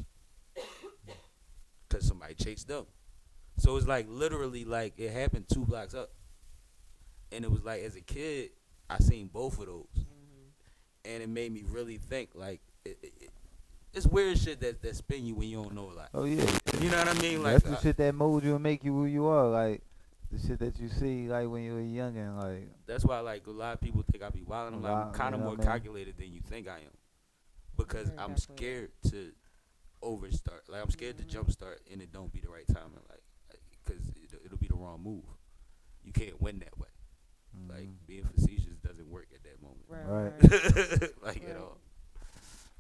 Because somebody chased them. So it's like literally like it happened 2 blocks up. And it was like as a kid, I seen both of those. And it made me really think like it's weird shit that spin you when you don't know a lot. Oh yeah. You know what I mean? Like That's the shit that mold you and make you who you are. Like, the shit that you see like when you were youngin', like That's why like a lot of people think I be wilding. I'm kind of you know more what I mean? calculated than you think I am, because Very I'm calculated. scared to overstart. Like I'm scared to jumpstart and it don't be the right time, and because it'll be the wrong move. You can't win that way. Like being facetious doesn't work at that moment. Right. Like at Right. all.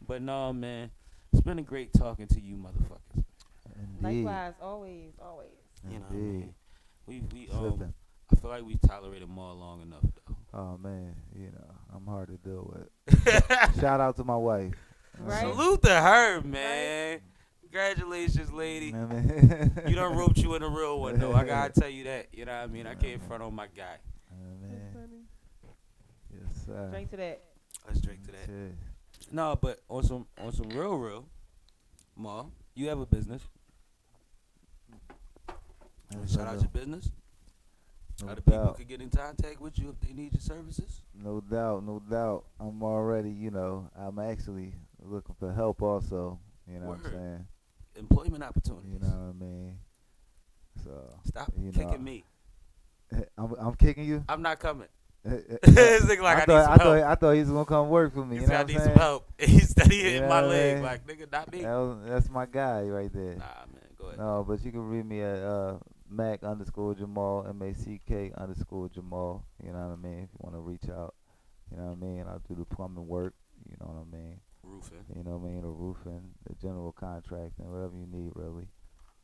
But no, man, it's been a great talking to you, motherfuckers. indeed. Likewise, always. You know what I mean? We Sippin'. I feel like we tolerated more long enough though. Oh man, you know, I'm hard to deal with. Shout out to my wife. Right. Salute to her, man. Congratulations, lady. I mean, You done roped you in a real one though. I gotta tell you that. You know what I mean? I can't front on my guy. man. Yes, sir. Drink to that. Let's drink to that. Cheers. No, but on some real, Ma, you have a business. Yes, Shout I out do. your business. No Other people doubt. could get in contact with you if they need your services. No doubt, no doubt. I'm already, I'm actually looking for help also. You know what I'm Word. saying? Employment opportunities. You know what I mean? So Stop you know, kicking me. I'm kicking you. I'm not coming. I This nigga like I need some help. I thought he was gonna come work for me. He You said know I what need I'm some saying? help. He steady hitting You know my what I leg. mean? Like, nigga, not me. That's my guy right there. Nah, man, go ahead. No, but you can read me at Mac_Jamal, MACK_Jamal. You know what I mean? If you want to reach out, you know what I mean? I'll do the plumbing work. You know what I mean? Roofing. You know what I mean? The roofing, the general contracting, whatever you need, really.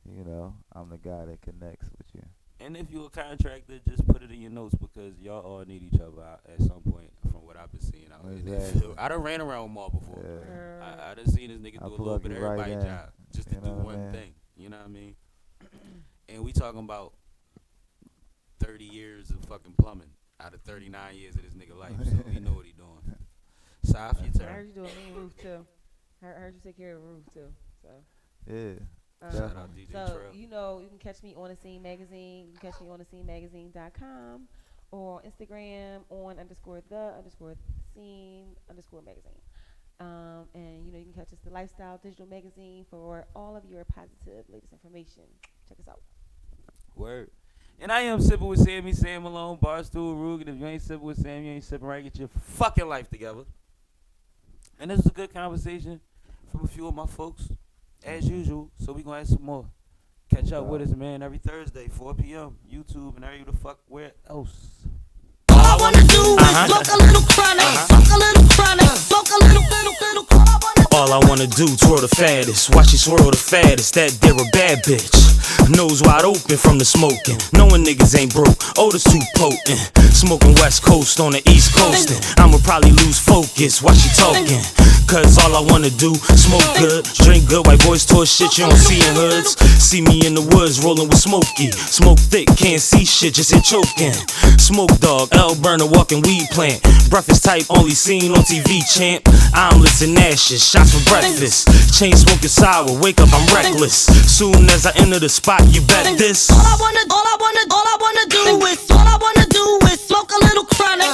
You know, I'm the guy that connects with you. And if you a contractor, just put it in your notes because y'all all need each other out at some point from what I've been seeing out in that Exactly. field. I done ran around Mall before. Yeah. I done seen this nigga I'll do a little plug bit of you right everybody's in. job just to You do know what I one mean? thing. You know what I mean? And we talking about 30 years of fucking plumbing out of 39 years of this nigga life, so he know what he doing. Saf, your I turn. heard you do a mean roof too. I heard you take care of a roof too. So. Yeah. Shout out DJ So, Trail. you can catch me on the Scene Magazine. You can catch me on the scenemagazine.com or Instagram on _the_scene_magazine. And, you can catch us the Lifestyle Digital Magazine for all of your positive latest information. Check us out. Word. And I am sipping with Sammie, Sam Malone, Barstool, Rugen. If you ain't sipping with Sam, you ain't sipping right. Get your fucking life together. And this was a good conversation from a few of my folks, as usual. So we gonna have some more. Catch up with us, man, every Thursday, 4 p.m. YouTube and every the fuck where else. All I wanna do is smoke a little chronic, fuck a little chronic, smoke a little. All I wanna do, twirl the fattest, watch she swirl the fattest, that they're a bad bitch. Nose wide open from the smoking, knowing niggas ain't broke, odor's too potent. Smoking West Coast on the East Coast, and I'ma probably lose focus while she talking. Cause all I wanna do, smoke good, drink good, white boys tour shit you don't see in hoods. See me in the woods rolling with Smokey, smoke thick, can't see shit, just hit choking. Smoke dog, L burner, walking weed plant, breakfast type only seen on TV champ. Omelets and ashes, shots for breakfast, chain smoking sour, wake up I'm reckless. Soon as I enter the spot, you bet this. All I wanna do is smoke a little chronic,